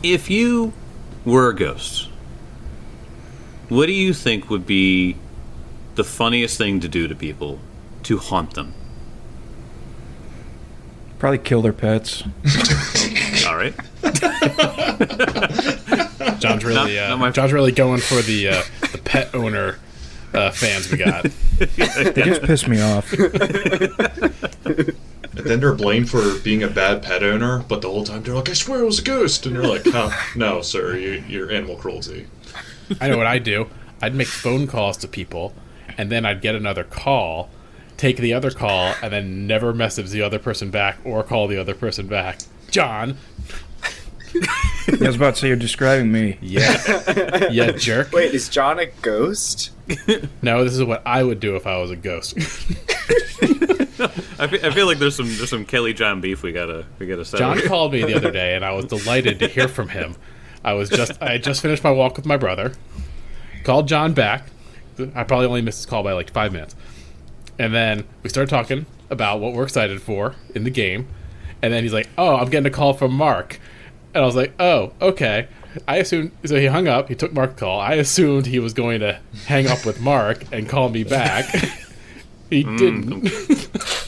If you were a ghost, what do you think would be the funniest thing to do to people to haunt them? Probably kill their pets. All right. John's really going for the pet owner fans we got. They just piss me off. And then they're blamed for being a bad pet owner, but the whole time they're like, I swear it was a ghost. And you're like, huh, no, sir, you're animal cruelty. I know what I'd do. I'd make phone calls to people, and then I'd get another call, take the other call, and then never message the other person back or call the other person back. John. I was about to say, you're describing me. Yeah. Yeah, jerk. Wait, is John a ghost? No, this is what I would do if I was a ghost. I feel like there's some Kelly John beef we gotta settle. John called me the other day, and I was delighted to hear from him. I had just finished my walk with my brother. Called John back. I probably only missed his call by like 5 minutes. And then we started talking about what we're excited for in the game. And then he's like, "Oh, I'm getting a call from Mark." And I was like, "Oh, okay." I assumed, so he hung up, he took Mark's call. I assumed he was going to hang up with Mark and call me back. He didn't.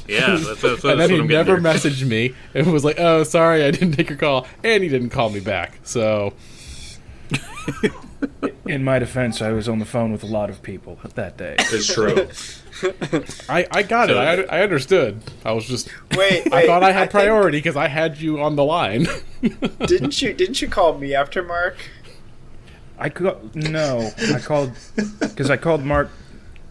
Yeah, that's and then he what I'm never getting there. messaged me and was like, "Oh, sorry, I didn't take your call." And he didn't call me back. So In my defense, I was on the phone with a lot of people that day. It's true. I got it. I understood. I was just Wait, I thought I had think- priority because I had you on the line. Didn't you call me after Mark? I called because I called Mark.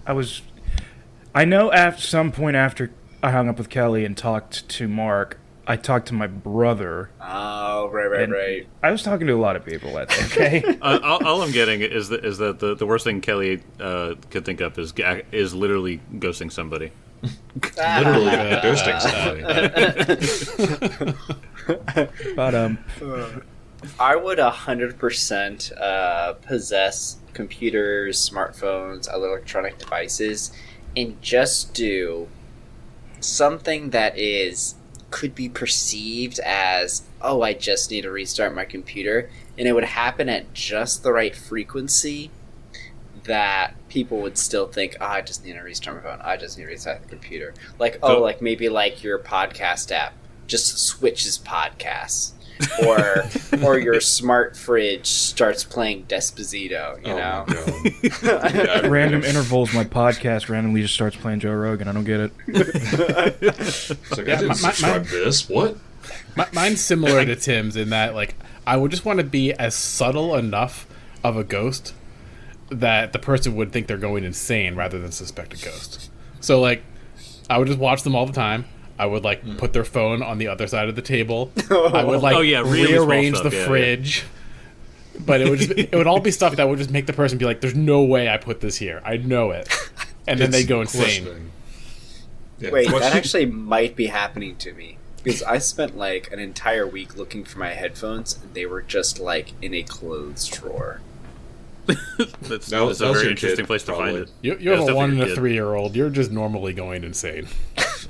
I know at some point after I hung up with Kelly and talked to Mark, I talked to my brother. Oh, right. I was talking to a lot of people that day. Okay. All I'm getting is that the worst thing Kelly could think of is literally ghosting somebody. Literally ghosting somebody. But I would 100% possess computers, smartphones, other electronic devices, and just do something that could be perceived as, oh, I just need to restart my computer, and it would happen at just the right frequency that people would still think, oh, I just need to restart my phone, I just need to restart the computer. Like, like maybe like your podcast app just switches podcasts. or your smart fridge starts playing Despacito, you know? Yeah, random intervals, my podcast randomly just starts playing Joe Rogan. I don't get it. It's like, I didn't subscribe to this. What? Mine's similar to Tim's in that, like, I would just want to be as subtle enough of a ghost that the person would think they're going insane rather than suspect a ghost. So, like, I would just watch them all the time. I would, like, put their phone on the other side of the table. I would, like, really small rearrange stuff, the fridge. But it would all be stuff that would just make the person be like, there's no way I put this here. I know it. And then they go insane. Yeah, Wait, that actually might be happening to me. Because I spent, like, an entire week looking for my headphones, and they were just, like, in a clothes drawer. That's That was a very your interesting kid, place to find probably. it. You Yeah, have it's a 1 and definitely a your 3-year-old. You're just normally going insane.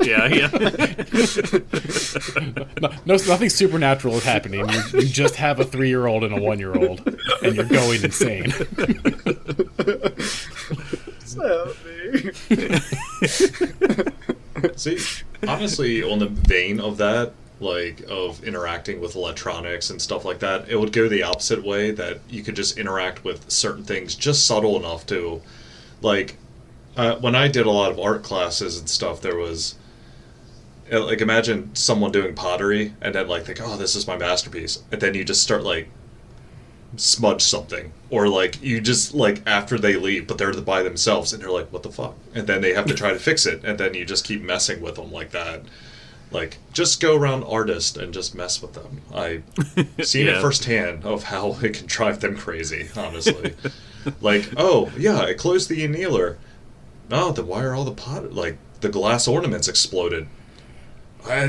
Yeah. No, nothing supernatural is happening. You just have a 3-year-old and a 1-year-old, and you're going insane. See, honestly, on the vein of that, like, of interacting with electronics and stuff like that, it would go the opposite way, that you could just interact with certain things just subtle enough to, like, when I did a lot of art classes and stuff, there was, like, imagine someone doing pottery, and then, like, think, oh, this is my masterpiece, and then you just start, like, smudge something, or like you just, like, after they leave but they're by themselves and they're like, what the fuck, and then they have to try to fix it, and then you just keep messing with them like that. Like, just go around artists and just mess with them. I've seen it firsthand of how it can drive them crazy, honestly. Like, oh yeah, I closed the annealer. No, then why are all the the glass ornaments exploded? I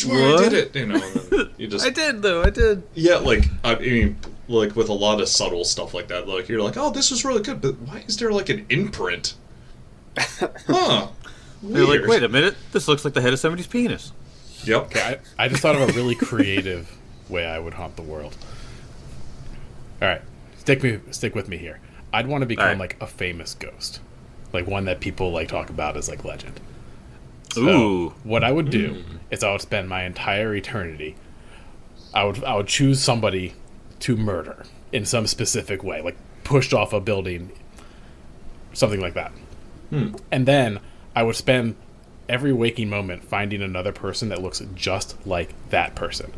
swear What? I did it, you know. And then you just, I did. yeah, like, I mean, like, with a lot of subtle stuff like that, like, you're like, oh, this is really good, but why is there, like, an imprint? Huh. You're like, Weird. wait a minute, this looks like the head of somebody's penis. Yep. Okay, I just thought of a really creative way I would haunt the world. All right, stick with me here. I'd want to become All right. like a famous ghost, like one that people like talk about as like legend. So Ooh. what I would do is I would spend my entire eternity. I would choose somebody to murder in some specific way, like pushed off a building, something like that. And then I would spend every waking moment finding another person that looks just like that person.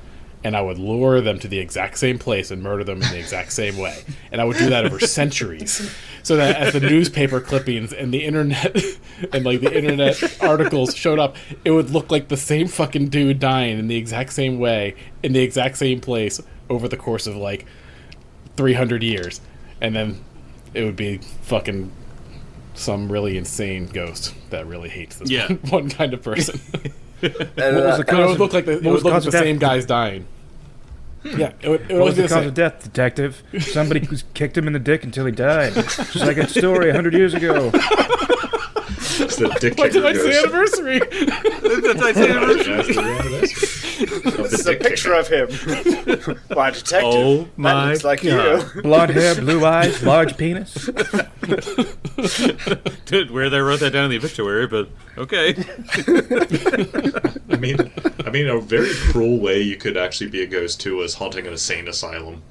And I would lure them to the exact same place and murder them in the exact same way. And I would do that over centuries. So that as the newspaper clippings and the internet and like the internet articles showed up, it would look like the same fucking dude dying in the exact same way, in the exact same place over the course of like 300 years. And then it would be fucking some really insane ghost that really hates this Yeah. one kind of person. What was the And it cause would look like the, it what was would look like cause the of death? same guy's dying. Yeah, it would What always was be the the cause same. of death, detective? Somebody kicked him in the dick until he died. Just like a story 100 years ago. It's the dick What's kicker tonight's ghost. anniversary? That's the anniversary of This the is a dick picture kicker. of him. Why, detective? Oh that my looks like God. you. Blonde hair, blue eyes, large penis. Dude, weird they wrote that down in the obituary, but okay. I mean, a very cruel way you could actually be a ghost too is haunting an insane asylum.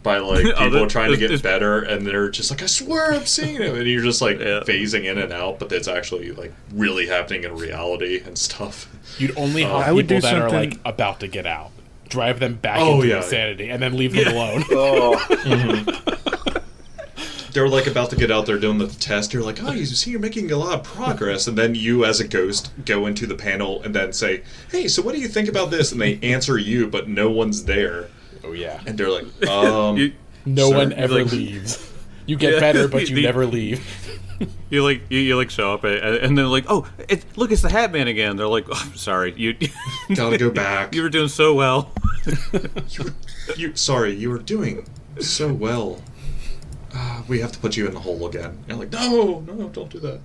By like people that- trying to get it's- better, and they're just like, "I swear I'm seeing it," and you're just like Yeah. phasing in and out, but it's actually like really happening in reality and stuff. You'd only haunt I would people do that are something- like about to get out, drive them back Oh, into yeah. insanity, and then leave them alone. Oh, They're like about to get out there doing the test. You're like, "Oh, you see, you're making a lot of progress," and then you, as a ghost, go into the panel and then say, "Hey, so what do you think about this?" And they answer you, but no one's there, Oh yeah, and they're like, You, no Sir, one ever like- leaves. You get Yeah, better, but you the- never leave. you like show up and then like, oh, look, it's the Hat Man again. They're like, oh, I'm sorry, you "Gotta go back." you were doing so well. Sorry, you were doing so well. We have to put you in the hole again. And you're like, no, don't do that.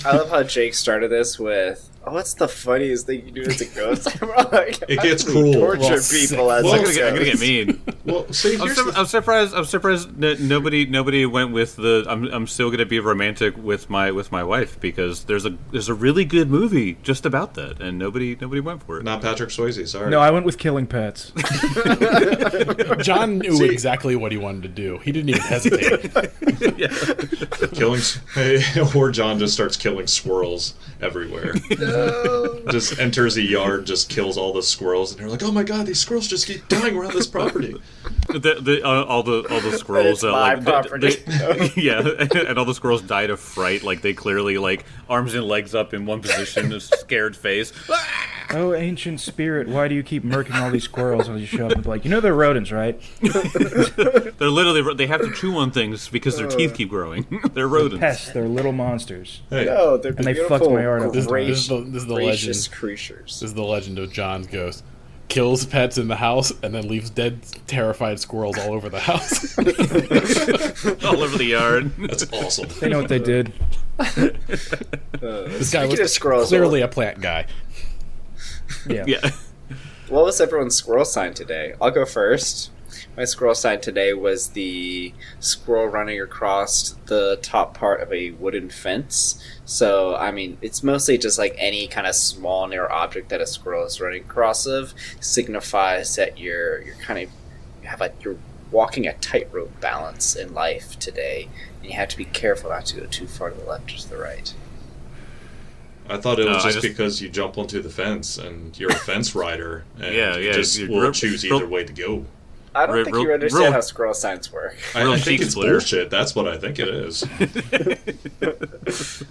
I love how Jake started this with, "Oh, what's the funniest thing you do as a ghost?" We're like, It gets how do we cruel. Torture Well, people as well, a I'm ghost. gonna get mean. Well, see, I'm, here's sur- I'm surprised. I'm surprised that nobody went with the. I'm still gonna be romantic with my wife because there's a really good movie just about that and nobody went for it. not Patrick Swayze. Sorry. No, I went with killing pets. John knew See- exactly what he wanted to do. He didn't even hesitate. killing, or John just starts killing squirrels everywhere. Just enters a yard, just kills all the squirrels, and they're like, "Oh my god, these squirrels just keep dying around this property." All the squirrels It's my like property. yeah, and all the squirrels died of fright. Like they clearly like arms and legs up in one position, a scared face. Oh, ancient spirit, why do you keep murking all these squirrels? I'll just show up and be like, you know they're rodents, right? They're literally they have to chew on things because their teeth keep growing. They're rodents. Pests, they're little monsters. Hey, No, they're And they beautiful, fucked my yard up. This is gracious, the gracious legend. creatures. This is the legend of John's ghost. Kills pets in the house and then leaves dead, terrified squirrels all over the house. All over the yard. that's awesome. They know what they did. This guy Speaking of was squirrels, clearly a plant guy. Yeah. Yeah. what was everyone's squirrel sign today? I'll go first. My squirrel sign today was the squirrel running across the top part of a wooden fence. So, I mean, it's mostly just like any kind of small narrow object that a squirrel is running across of signifies that you're walking a tightrope balance in life today, and you have to be careful not to go too far to the left or to the right. I thought it was I just just- because you jump onto the fence and you're a fence rider, and Yeah, you yeah, just you- will real- choose real- either way to go. I don't think you real- understand real- how squirrel signs work. Real I think cheek it's splitter. bullshit. That's what I think it is.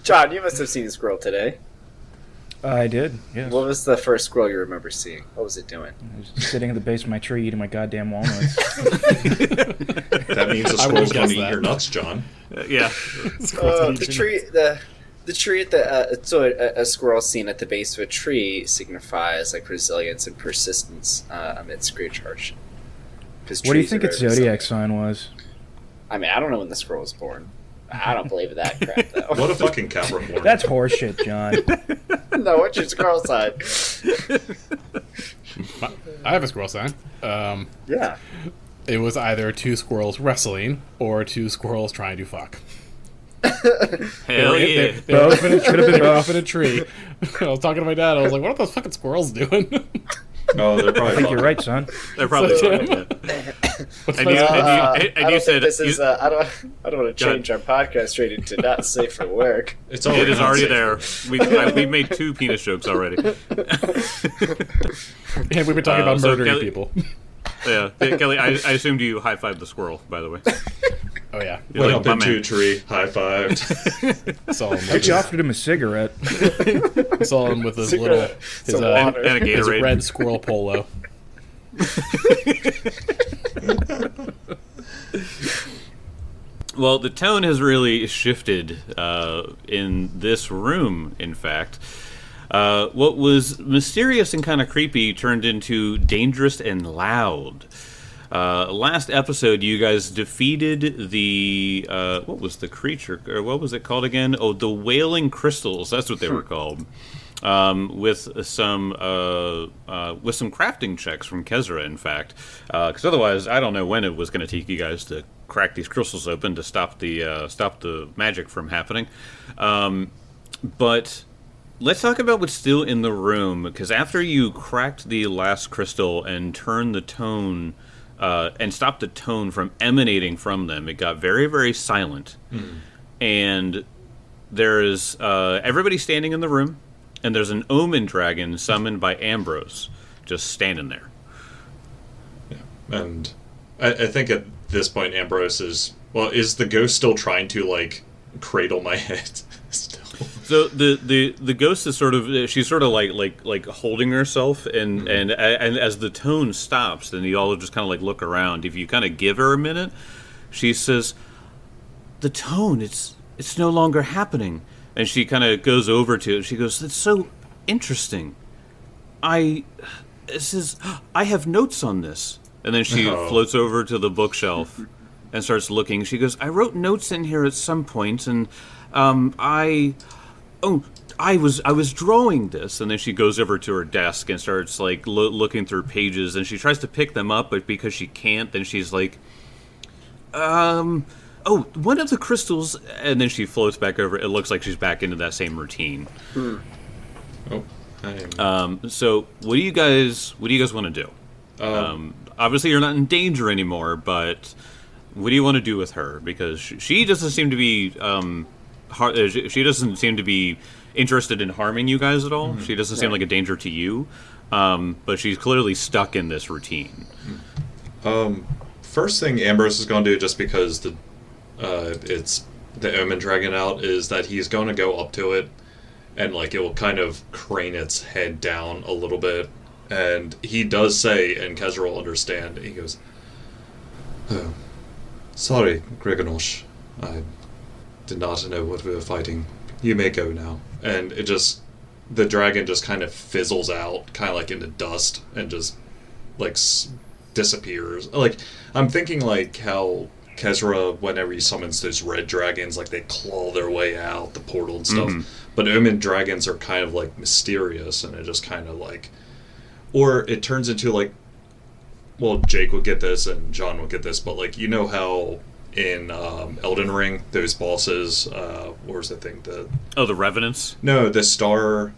John, you must have seen a squirrel today. I did, yes. What was the first squirrel you remember seeing? What was it doing? I was sitting at the base of my tree eating my goddamn walnuts. That means the I squirrel's would've going to guessed eat that. your nuts, John. Yeah. The tree at the so a squirrel seen at the base of a tree signifies like resilience and persistence amidst great hardship. 'Cause What do you trees think are its very zodiac resilient. sign was? I mean, I don't know when the squirrel was born. I don't believe that crap though. What a fucking Capricorn. That's horseshit, John. No, what's your squirrel sign? I have a squirrel sign. Yeah. It was either two squirrels wrestling or two squirrels trying to fuck. Hell yeah. They were off in a tree. I was talking to my dad. I was like, "What are those fucking squirrels doing?" Oh, they're probably. I think you're right, son. They're probably So, fine, yeah. What's And my- you- I and don't you said think this is. you- I don't want to change our podcast rating to not safe for work. It's It is already unsafe. there. We made 2 penis jokes already. and we've been talking about so murdering Kelly- people. Yeah, Kelly, I assumed you high-fived the squirrel, by the way. Oh yeah, You're Went like, up "My into a man." tree, high fived. saw him. I actually offered him a cigarette. Saw him with his Cigarette. little his, Some water. And a his Gatorade. red squirrel polo. Well, the tone has really shifted in this room, in fact. What was mysterious and kind of creepy turned into dangerous and loud. Last episode, you guys defeated the... what was the creature? Or what was it called again? Oh, the Wailing Crystals. That's what they were called. With some crafting checks from Kezra, in fact, because otherwise I don't know when it was going to take you guys to crack these crystals open to stop the magic from happening. But let's talk about what's still in the room, because after you cracked the last crystal and turned the tone and stopped the tone from emanating from them, it got very, very silent, and there's everybody standing in the room. And there's an omen dragon summoned by Ambrose just standing there. And I think at this point, Ambrose is the ghost still trying to like cradle my head? Still. So the ghost is sort of she's sort of like holding herself, and as the tone stops, then you all just kind of like look around. If you kind of give her a minute, she says, "The tone, it's no longer happening." And she kind of goes over to it. She goes, "That's so interesting. I have notes on this." And then she floats over to the bookshelf and starts looking. She goes, "I wrote notes in here at some point, and I was drawing this." And then she goes over to her desk and starts like looking through pages. And she tries to pick them up, but because she can't, then she's like, "Oh, one of the crystals," and then she floats back over. It looks like she's back into that same routine. Oh, I'm... So, what do you guys want to do? Obviously, you're not in danger anymore, but what do you want to do with her? Because she doesn't seem to be she doesn't seem to be interested in harming you guys at all. She doesn't seem like a danger to you, but she's clearly stuck in this routine. First thing Ambrose is going to do, just because it's the Omen Dragon out, is that he's going to go up to it, and like it will kind of crane its head down a little bit, and he does say, and Kezra will understand. He goes, "Oh, sorry, Gregonosh. I did not know what we were fighting. You may go now." And the dragon just kind of fizzles out, kind of like into dust, and just like disappears. Like, I'm thinking like how Kezra, whenever he summons those red dragons, like they claw their way out the portal and stuff. But Omen dragons are kind of like mysterious, and it just kind of like, or it turns into like, well, Jake would get this and John would get this, but like, you know how in Elden Ring those bosses, what was that thing? The Revenants? No, the star.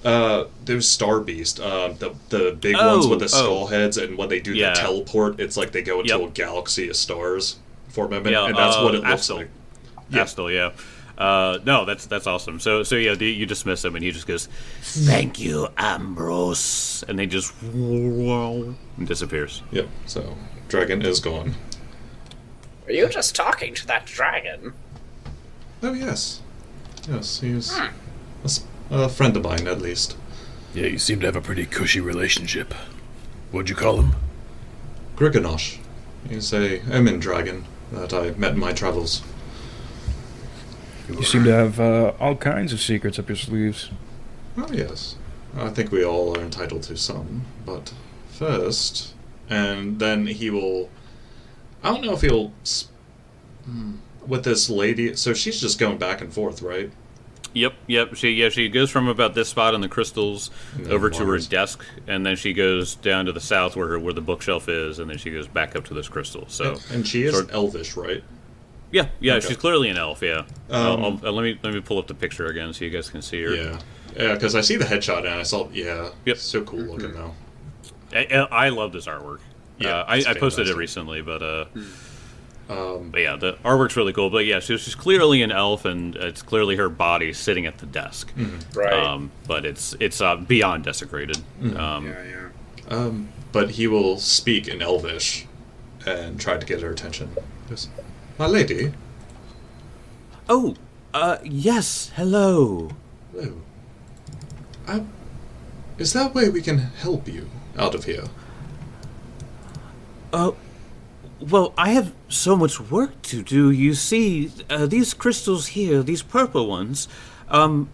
Those star beast, the big ones with the skull heads, and when they do the teleport, it's like they go into a galaxy of stars for a moment, and that's what it looks like. Astel, yeah. No, that's awesome. So yeah, you dismiss him, and he just goes, "Thank you, Ambrose," and they just and disappears. Yep. So dragon is gone. Are you just talking to that dragon? Oh yes, he's a friend of mine, at least. Yeah, you seem to have a pretty cushy relationship. What'd you call him? Grigonosh. He's a Omen dragon that I met in my travels. You seem to have all kinds of secrets up your sleeves. Oh yes, I think we all are entitled to some. But first, and then he will. I don't know if he'll with this lady. So she's just going back and forth, right? Yep. She goes from about this spot on the crystals over to her Mars. desk, and then she goes down to the south where the bookshelf is, and then she goes back up to this crystal. So, And she is sort- elvish, right? yeah, Okay. she's clearly an elf. Yeah. Let me pull up the picture again so you guys can see her. Yeah, because I see the headshot and I saw, Yep. so cool looking though. I love this artwork. Yeah, I it's posted it fantastic. recently, but yeah, the artwork's really cool. But yeah, she's clearly an elf, and it's clearly her body sitting at the desk. Right. But it's beyond desecrated. But he will speak in elvish and try to get her attention. He goes, "My lady, Oh, yes, hello. hello. Is there a way we can help you out of here?" Well, I have so much work to do. You see, these crystals here, these purple ones, I'll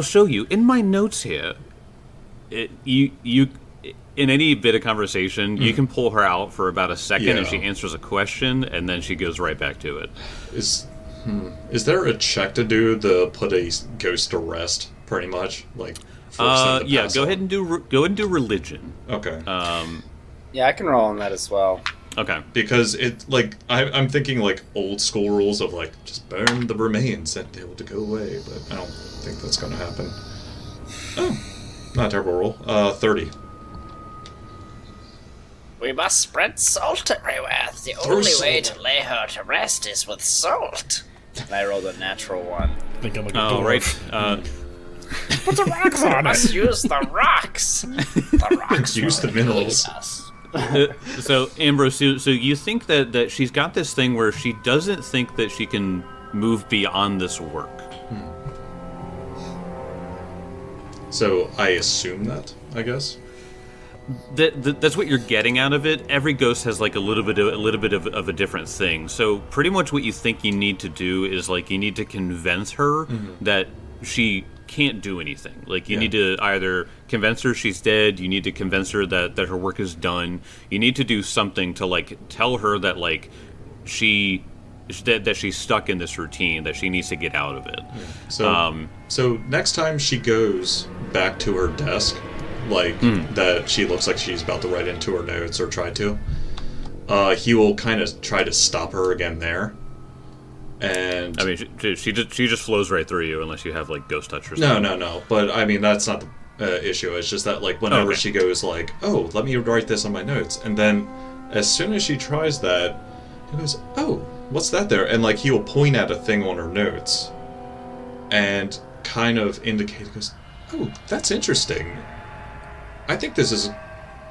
show you. In my notes here, you, in any bit of conversation, you can pull her out for about a second, and Yeah. she answers a question, and then she goes right back to it. Is there a check to do to put a ghost to rest? Pretty much, like. force them to Yeah, pass go on? ahead and do religion. Okay. Yeah, I can roll on that as well. Okay. Because it like I'm thinking like old school rules of like just burn the remains and able to go away, but I don't think that's going to happen. Oh, not a terrible roll. 30. We must spread salt everywhere. The Throw only way salt. to lay her to rest is with salt. And I rolled a natural one. I think I'm like a Oh, dwarf. right. Put some rocks on it. Must use the rocks. The rocks Use the will minerals. aid us. So Ambrose, so you think that she's got this thing where she doesn't think that she can move beyond this work. So I assume that, I guess. That's what you're getting out of it. Every ghost has like a little bit of a different thing. So pretty much what you think you need to do is like you need to convince her that she can't do anything. Like you Yeah. need to either convince her she's dead, you need to convince her that her work is done. You need to do something to like tell her that like that she's stuck in this routine, that she needs to get out of it. So so next time she goes back to her desk, like that she looks like she's about to write into her notes or try to, he will kind of try to stop her again there. And I mean, she just flows right through you unless you have like ghost touch or no, something. no. But I mean, that's not the issue. It's just that like whenever Okay. she goes like, "Oh, let me write this on my notes," and then as soon as she tries that, he goes, "Oh, what's that there?" And like he will point at a thing on her notes, and kind of indicate, goes, "Oh, that's interesting. I think this is."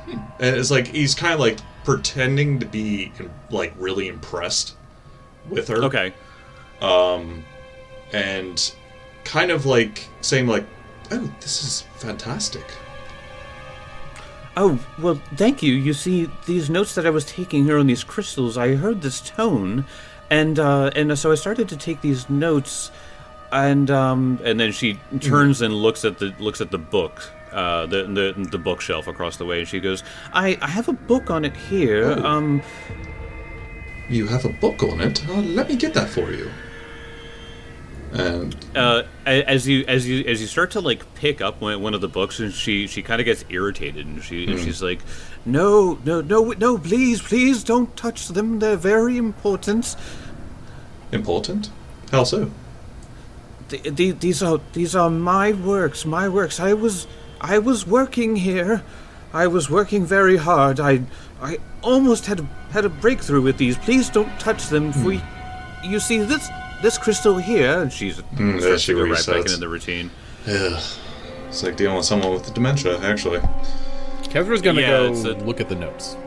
And it's like he's kind of like pretending to be like really impressed with her. Okay. And kind of like saying like, "Oh, this is fantastic." Oh, well, thank you. You see, these notes that I was taking here on these crystals, I heard this tone, and so I started to take these notes, and then she turns and looks at the book, the bookshelf across the way, and she goes, I have a book on it here. Oh. You have a book on it. Let me get that for you. And As you start to like pick up one of the books, and she kind of gets irritated, and she's like, no, please don't touch them. They're very important. important? How so? These are my works. I was working here. I was working very hard. I almost had a breakthrough with these. Please don't touch them. You see this crystal here, and she's there starts she to go right back resets. into the routine. Ugh. It's like dealing with someone with dementia, actually. Kezra's gonna Yeah, go it's a- look at the notes.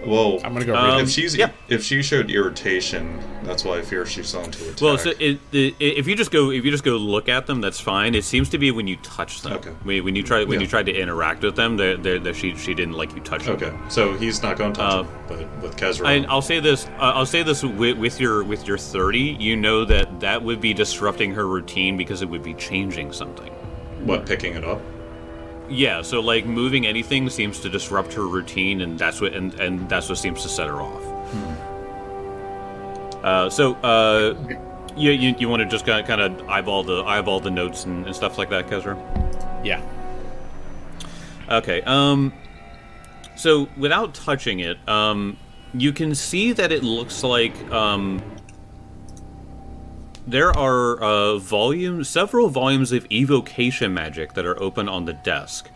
Well, I'm gonna go read yeah. if she showed irritation, that's why I fear she's on to attack. Well, so if you just go look at them, that's fine. It seems to be when you touch them. Okay. When you tried to interact with them, she didn't like you touch them. Okay, so he's not going to touch him, but with Kezra, I'll say this. With your 30, you know that would be disrupting her routine because it would be changing something. what, picking it up? Yeah. So like moving anything seems to disrupt her routine, and that's what seems to set her off. You want to just kind of eyeball the notes and stuff like that, Kezra? Yeah. Okay. So without touching it, you can see that it looks like there are several volumes of evocation magic that are open on the desk.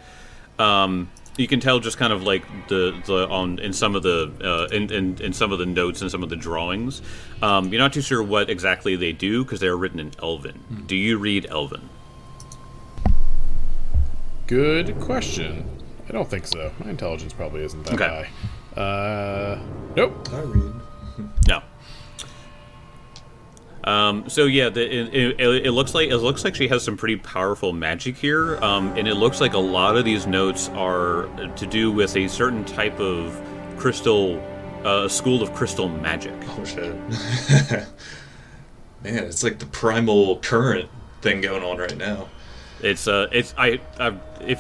You can tell just kind of like in some of the notes and some of the drawings. You're not too sure what exactly they do because they're written in Elven. Do you read Elven? Good question. I don't think so. My intelligence probably isn't that Okay. high. Nope. I read. No. So yeah, it looks like she has some pretty powerful magic here, and it looks like a lot of these notes are to do with a certain type of crystal, school of crystal magic. Oh shit. Man, it's like the primal current thing going on right now. If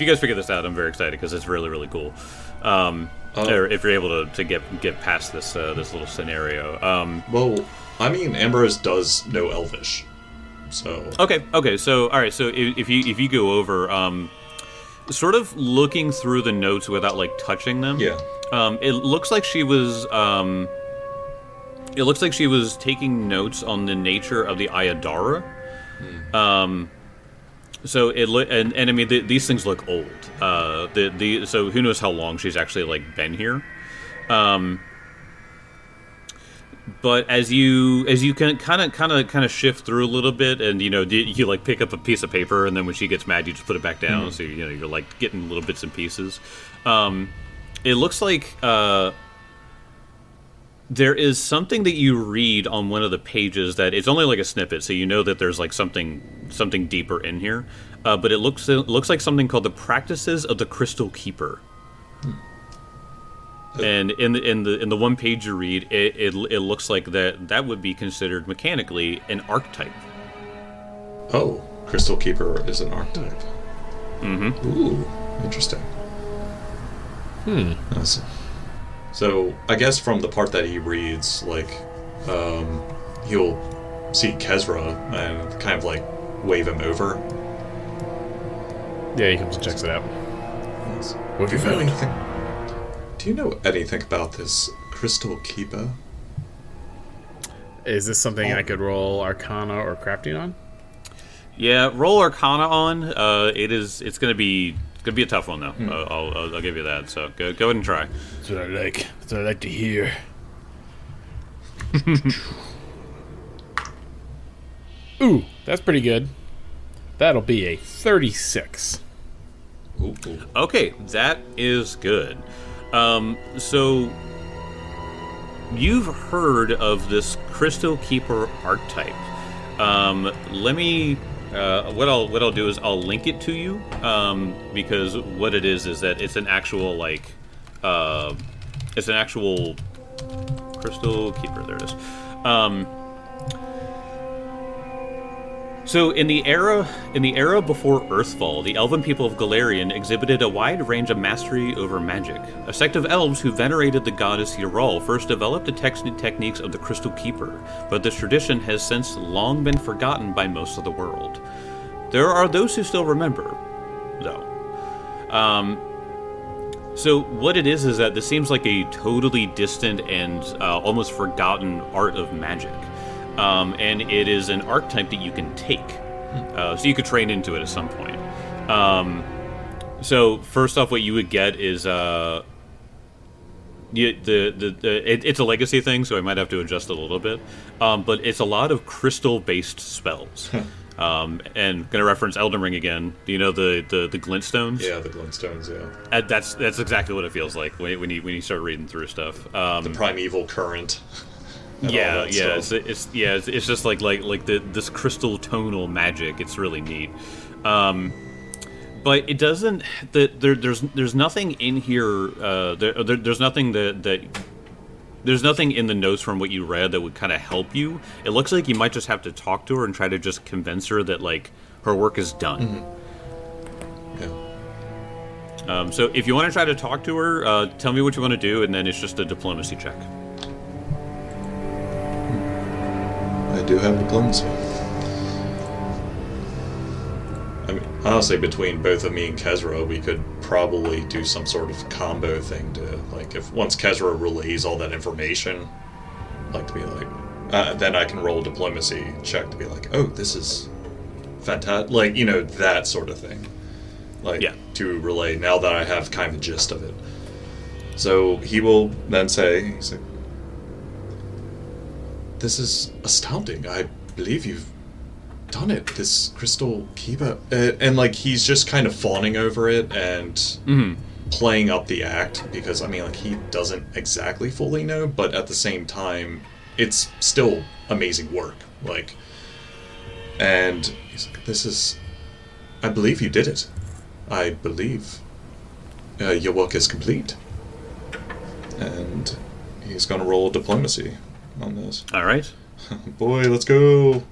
you guys figure this out, I'm very excited because it's really really cool. Or if you're able to get past this little scenario. Well, I mean, Ambrose does know Elvish, so Okay. So all right. So if you go over, sort of looking through the notes without like touching them. yeah. It looks like she was. It looks like she was taking notes on the nature of the Ayadara. So and I mean these things look old. So who knows how long she's actually like been here. But as you can kind of shift through a little bit, and you like pick up a piece of paper, and then when she gets mad, you just put it back down. So you're like getting little bits and pieces. It looks like there is something that you read on one of the pages that it's only like a snippet, so you know that there's like something deeper in here. But it looks like something called the Practices of the Crystal Keeper. And in the one page you read, it looks like that would be considered mechanically an archetype. Oh, Crystal Keeper is an archetype. Mm-hmm. Ooh, interesting. So I guess from the part that he reads, like, he'll see Kezra and kind of like wave him over. Yeah, he comes and checks it out. Yes. What have you found? Do you know anything about this Crystal Keeper? Is this something I could roll Arcana or Crafting on? Yeah, roll Arcana on. It's gonna be a tough one though. I'll give you that. So go ahead and try. That's what I like. That's what I like to hear. Ooh, that's pretty good. That'll be a 36. Ooh. Okay, that is good. So you've heard of this Crystal Keeper archetype. Let me. What I'll do is I'll link it to you, because what it is that it's an actual it's an actual Crystal Keeper. There it is. So in the era before Earthfall, the elven people of Golarion exhibited a wide range of mastery over magic. A sect of elves who venerated the goddess Yrall first developed the techniques of the Crystal Keeper, but this tradition has since long been forgotten by most of the world. There are those who still remember, though. So what it is that this seems like a totally distant and almost forgotten art of magic. And it is an archetype that you can take, so you could train into it at some point. So first off, what you would get is it's a legacy thing, so I might have to adjust it a little bit. But it's a lot of crystal-based spells. And gonna reference Elden Ring again. Do you know the glintstones? Yeah, the glintstones. Yeah. That's exactly what it feels like when you start reading through stuff. The primeval current. Yeah. It's just like this crystal tonal magic. It's really neat. But it doesn't. There's nothing in here. There's nothing there's nothing in the notes from what you read that would kind of help you. It looks like you might just have to talk to her and try to just convince her that like her work is done. Mm-hmm. Yeah. So if you want to try to talk to her, tell me what you want to do, and then it's just a diplomacy check. do have diplomacy. I mean, honestly, between both of me and Kezra, we could probably do some sort of combo thing to, like, if once Kezra relays all that information, like, to be like, then I can roll a diplomacy check to be like, oh, this is fantastic, like, you know, that sort of thing. Like, Yeah. to relay, now that I have kind of the gist of it. So he will then say, he's like, this is astounding. I believe you've done it. This crystal keeper. And, like, he's just kind of fawning over it and playing up the act because, I mean, like, he doesn't exactly fully know, but at the same time, it's still amazing work. Like, and he's like, this is... I believe you did it. I believe your work is complete. And he's going to roll diplomacy on this. All right. Boy, let's go.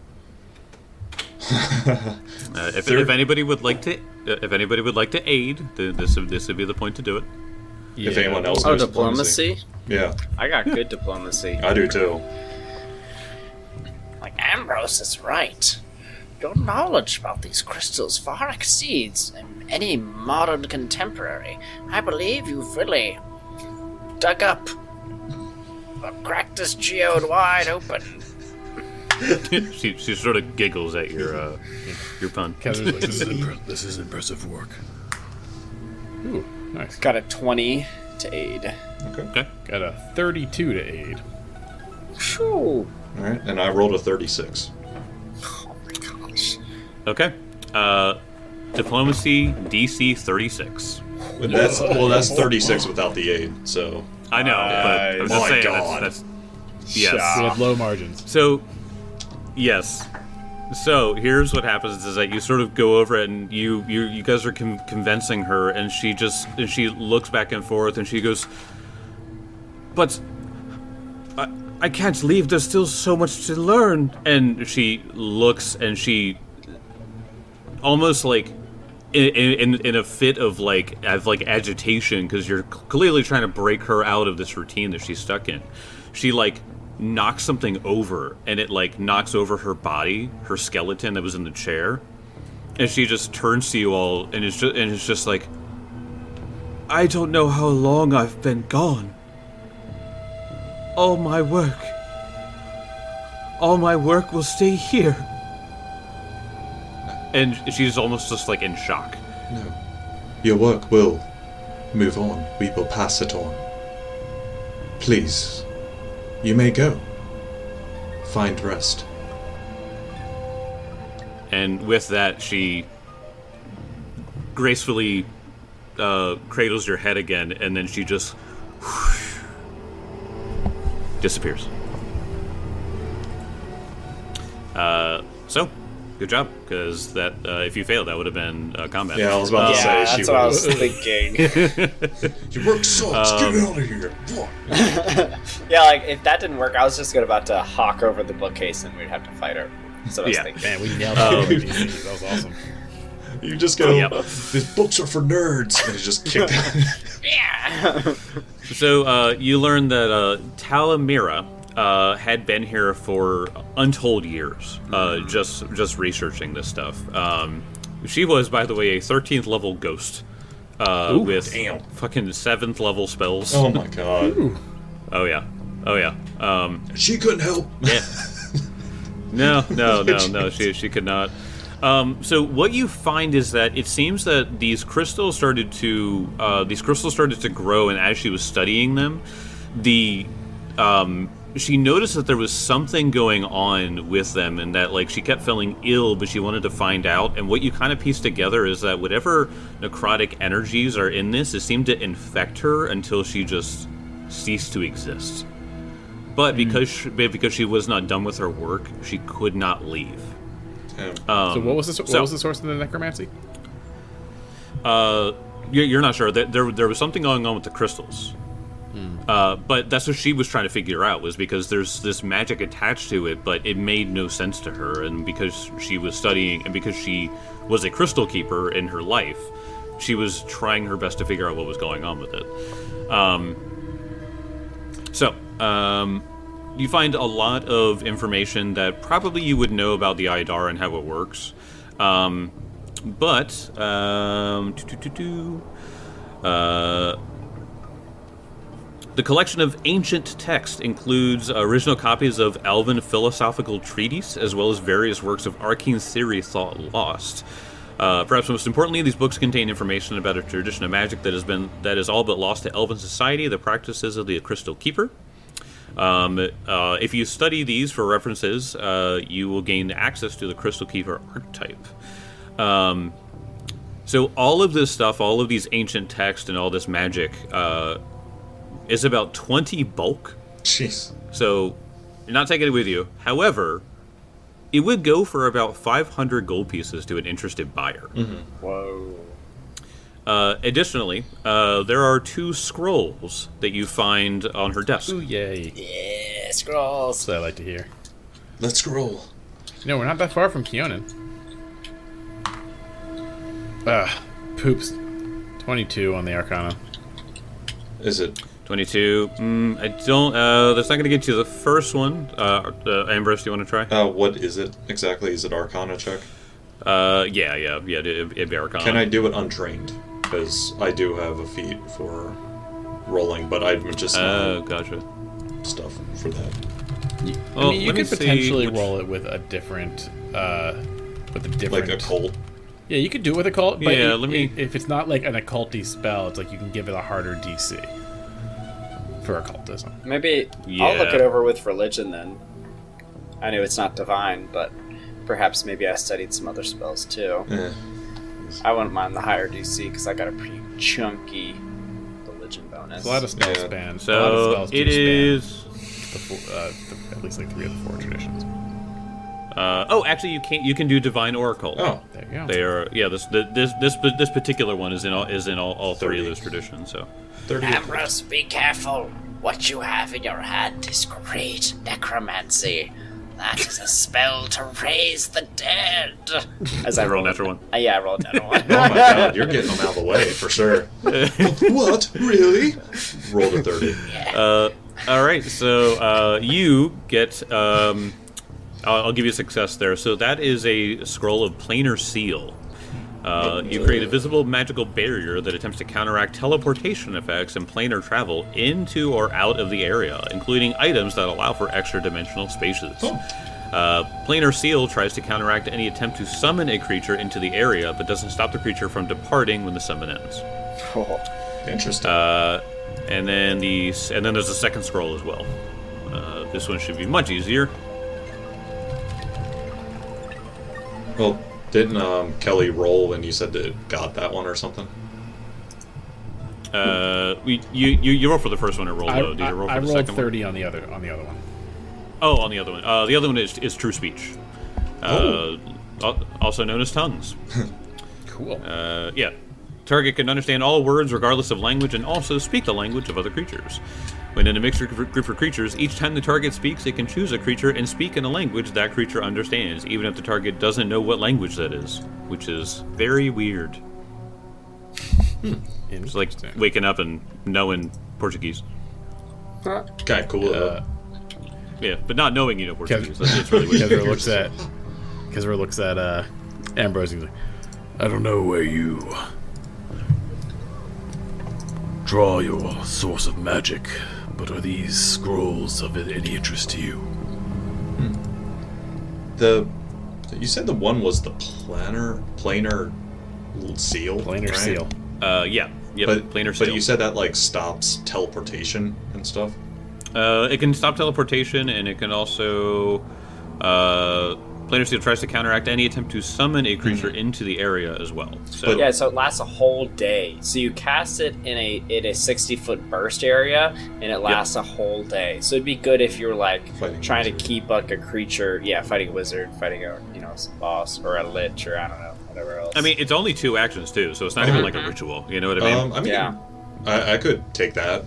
If anybody would like to, aid, this would be the point to do it. If anyone else Oh, knows diplomacy? Yeah, I got good diplomacy. I do too. Like, Ambrose is right. Your knowledge about these crystals far exceeds any modern contemporary. I believe you've really dug up, cracked this geode wide open. she sort of giggles at your pun. Kezra's like, this is impressive work. Ooh, nice. Got a 20 to aid. Okay. Got a 32 to aid. Phew. Alright, and I rolled a 36. Oh my gosh. Okay. Diplomacy DC 36. That's 36 without the aid, so... I know, but I was just My saying God. that's yes. We have low margins. So, yes. So here's what happens: is that you sort of go over it, and you guys are convincing her, and she looks back and forth, and she goes, "But I can't leave. There's still so much to learn." And she looks, and she almost like in a fit of agitation, because you're clearly trying to break her out of this routine that she's stuck in. She like knocks something over, and it like knocks over her body, her skeleton that was in the chair, and she just turns to you all, and it's just like, I don't know how long I've been gone. All my work will stay here. And she's almost just like in shock. No. Your work will move on. We will pass it on. Please, you may go. Find rest. And with that, she gracefully cradles your head again, and then she just disappears. So, good job, because that if you failed, that would have been combat. Yeah, I was about to say Yeah, she that's what I was. was thinking. Your work sucks. Get out of here. Yeah, like, if that didn't work, I was just about to hawk over the bookcase and we'd have to fight her. So I was Yeah. thinking. Man, we nailed it. That was awesome. You just go, Yep. these books are for nerds. And you just kick out. Yeah! So you learn that Talamira had been here for untold years, just researching this stuff. She was, by the way, a 13th level ghost with damn. fucking 7th level spells. Oh my god. Oh yeah. She couldn't help. Yeah. No. She could not. So what you find is that it seems that these crystals started to grow, and as she was studying them, she noticed that there was something going on with them, and that like she kept feeling ill, but she wanted to find out. And what you kind of piece together is that whatever necrotic energies are in this, it seemed to infect her until she just ceased to exist. But because she was not done with her work, she could not leave. So what was the source of the necromancy? You're not sure. There was something going on with the crystals. But that's what she was trying to figure out, was because there's this magic attached to it, but it made no sense to her. And because she was studying, and because she was a crystal keeper in her life, she was trying her best to figure out what was going on with it. you find a lot of information that probably you would know about the Idar and how it works. But the collection of ancient text includes original copies of Elven philosophical treatises, as well as various works of arcane theory thought lost. Perhaps most importantly, these books contain information about a tradition of magic that is all but lost to Elven society, the practices of the Crystal Keeper. If you study these for references, you will gain access to the Crystal Keeper archetype. So all of this stuff, all of these ancient texts and all this magic, is about 20 bulk. Jeez. So you're not taking it with you. However, it would go for about 500 gold pieces to an interested buyer. Whoa. Additionally, there are 2 scrolls that you find on her desk. Ooh, yay. Yeah, scrolls. That's what I like to hear. Let's scroll. No, we're not that far from Keonan. Poops. 22 on the Arcana. Is it? 22. I don't. That's not going to get you the first one. Ambrose, do you want to try? What is it exactly? Is it Arcana check? Yeah. It'd be Arcana. Can I do it untrained? Because I do have a feat for rolling, but I'm just not gotcha. stuff for that. Well, I mean, you let me could see potentially which- roll it with a different, Like a cult. Yeah, you could do it with a cult, but Yeah, let me- if it's not like an occulty spell, it's like you can give it a harder DC for occultism. Maybe Yeah. I'll look it over with religion then. I know it's not divine, but perhaps maybe I studied some other spells too. Eh. I wouldn't mind the higher DC because I got a pretty chunky religion bonus. It's a lot of spell Yeah. span. a lot of So spells do it span is. at least like 3 of the 4 traditions. Actually, you can do divine or occult. Oh, There you go. They are. Yeah. This particular one is in all 3 of 30. those traditions. So. 30. Ambrose, be careful. What you have in your hand is great necromancy. That is a spell to raise the dead. As I Roll rolled natural one. Yeah, I rolled another one. Oh my god, you're getting them out of the way for sure. What? Really? Rolled a 30. All right. So you get. I'll give you a success there. So that is a scroll of planar seal. You create a visible magical barrier that attempts to counteract teleportation effects and planar travel into or out of the area, including items that allow for extra-dimensional spaces. Planar seal tries to counteract any attempt to summon a creature into the area, but doesn't stop the creature from departing when the summon ends. Interesting. And then there's a second scroll as well. This one should be much easier. Well, didn't Kelly roll when you said that got that one or something? You roll for the first one or roll low? Did you roll for I the rolled second 30 one? on the other one. Oh, on the other one. The other one is true speech. Also known as tongues. Cool. Yeah. Target can understand all words regardless of language and also speak the language of other creatures. When in a mixed group of creatures, each time the target speaks, it can choose a creature and speak in a language that creature understands, even if the target doesn't know what language that is, which is very weird. It's like Interesting. waking up and knowing Portuguese. Kind of cool though. Yeah, but not knowing you know Portuguese. It's really weird. Kezra looks at Ambrose and he's like, I don't know where you draw your source of magic, but are these scrolls of any interest to you? You said the one was the planar seal. Planar right? seal. Yeah. Yep, planar But seal. you said that like stops teleportation and stuff. It can stop teleportation, and it can also. Planar Seal tries to counteract any attempt to summon a creature into the area as well. So, Yeah, so it lasts a whole day. So you cast it in a 60-foot burst area, and it lasts a whole day. So it'd be good if you were like Fighting a trying to wizard. keep like a creature, fighting a wizard, fighting a some boss or a lich or I don't know whatever else. I mean, it's only 2 actions too, so it's not even like a ritual. You know what I mean? Yeah. I could take that.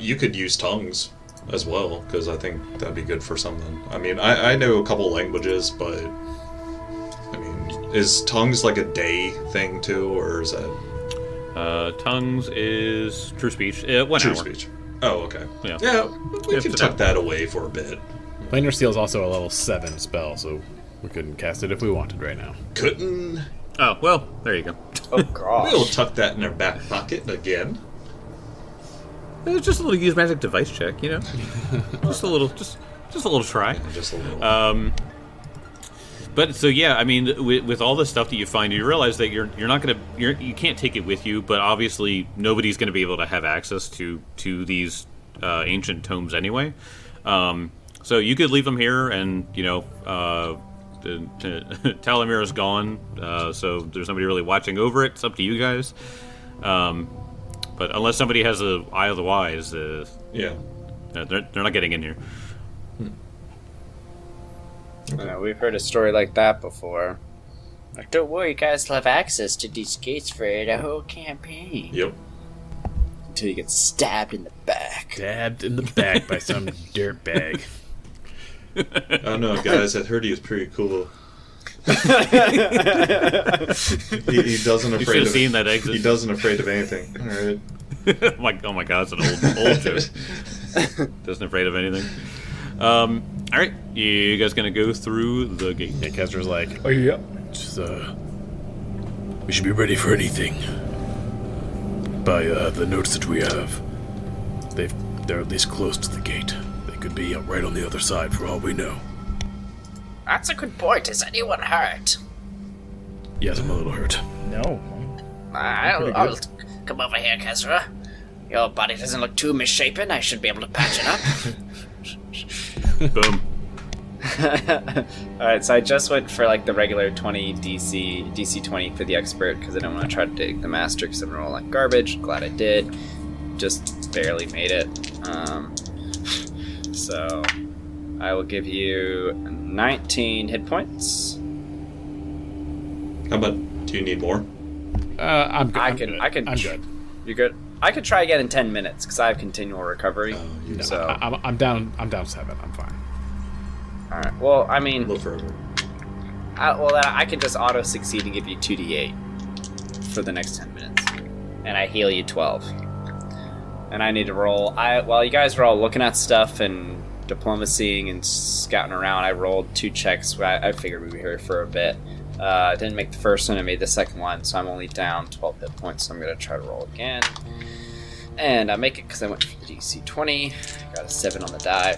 You could use tongues as well, because I think that'd be good for something. I mean, I know a couple languages, but I mean, is tongues like a day thing too, or is that Tongues is true speech. 1 true hour. speech? Oh, okay. Yeah. Yeah, we If can that- tuck that away for a bit. Planar Steel is also a level 7 spell, so we couldn't cast it if we wanted right now. Couldn't. Oh, well, there you go. Oh gosh. We'll tuck that in our back pocket again. It's just a little use magic device check, you know? just a little try. Just a little. But so yeah, I mean, with all the stuff that you find, you realize that you can't take it with you. But obviously, nobody's gonna be able to have access to these ancient tomes anyway. So you could leave them here, and Talamir is gone, so there's nobody really watching over it. It's up to you guys. But unless somebody has an eye of the wise, Yeah. they're not getting in here. We've heard a story like that before. Like, don't worry, you guys will have access to these gates for the whole campaign. Yep. Until you get stabbed in the back. Stabbed in the back by some dirtbag. Oh no, guys, I heard he was pretty cool. he doesn't You should afraid have of seen that exit. He doesn't afraid of anything. All right. Oh my god, it's an old joke. Doesn't afraid of anything. All right, you guys gonna go through the gate? Yeah, Kezra's like, Oh, yeah. just, we should be ready for anything. By the notes that we have, they're at least close to the gate. They could be right on the other side for all we know. That's a good point. Is anyone hurt? Yes, I'm a little hurt. No. I'll come over here, Kezra. Your body doesn't look too misshapen. I should be able to patch it up. Boom. Alright, so I just went for like the regular 20 DC 20 for the expert because I don't want to try to dig the master because I'm rolling like garbage. Glad I did. Just barely made it. So I will give you 19 hit points. How about? Do you need more? I'm good. I can. I'm good. You're good. I could try again in 10 minutes because I have continual recovery. You So, I'm down 7. I'm fine. all right. Well, I a mean, little further. then I can just auto succeed and give you 2d8 for the next 10 minutes, and I heal you 12. And I need to roll. While you guys were all looking at stuff and diplomacying and scouting around, I rolled 2 checks. I figured we'd be here for a bit. I didn't make the first one. I made the second one, so I'm only down 12 hit points. So I'm gonna try to roll again, and I make it because I went for the DC 20. Got a 7 on the die,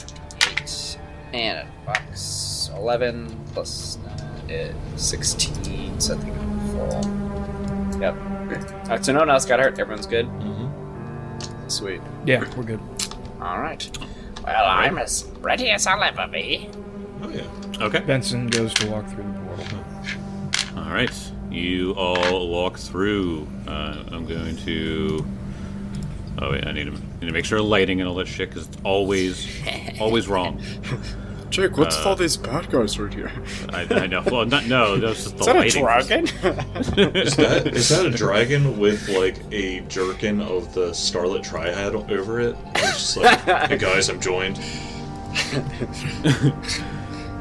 8, and a box 11 plus 9 is 16. So I think I'm full. Yep. Alright, so no one else got hurt. Everyone's good. Sweet. Yeah, we're good. All right. Well, I'm as ready as I'll ever be. Oh yeah. Okay. Benson goes to walk through the portal. All right. You all walk through. I'm going to. Oh wait, I need to make sure lighting and all that shit because it's always wrong. Jake, what's with all these bad guys right here? I know. Well, no, that's just the Is that a lighting. dragon? Is that a dragon with like a jerkin of the Scarlet Triad over it? It's just like, hey guys, I'm joined.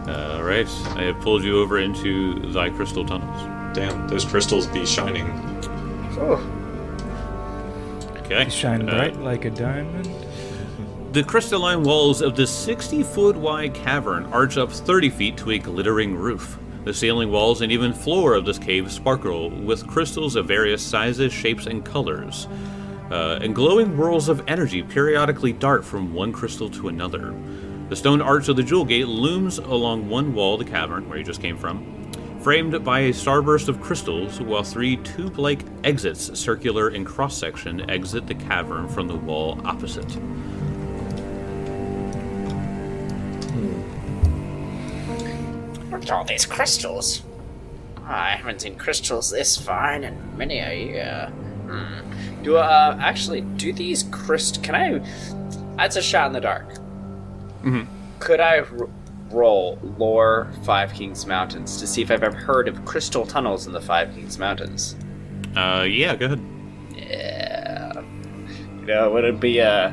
All right. I have pulled you over into thy crystal tunnels. Damn, those crystals be shining. Okay. Shine bright like a diamond. The crystalline walls of this 60-foot wide cavern arch up 30 feet to a glittering roof. The ceiling walls and even floor of this cave sparkle with crystals of various sizes, shapes, and colors. And glowing whirls of energy periodically dart from one crystal to another. The stone arch of the jewel gate looms along one wall of the cavern, where you just came from, framed by a starburst of crystals, while 3 tube-like exits, circular in cross-section, exit the cavern from the wall opposite. Look at all these crystals. I haven't seen crystals this fine in many a year. Do these can I? That's a shot in the dark. Mhm. Could I roll lore Five Kings Mountains to see if I've ever heard of crystal tunnels in the Five Kings Mountains? Yeah, go ahead. Yeah. Wouldn't be a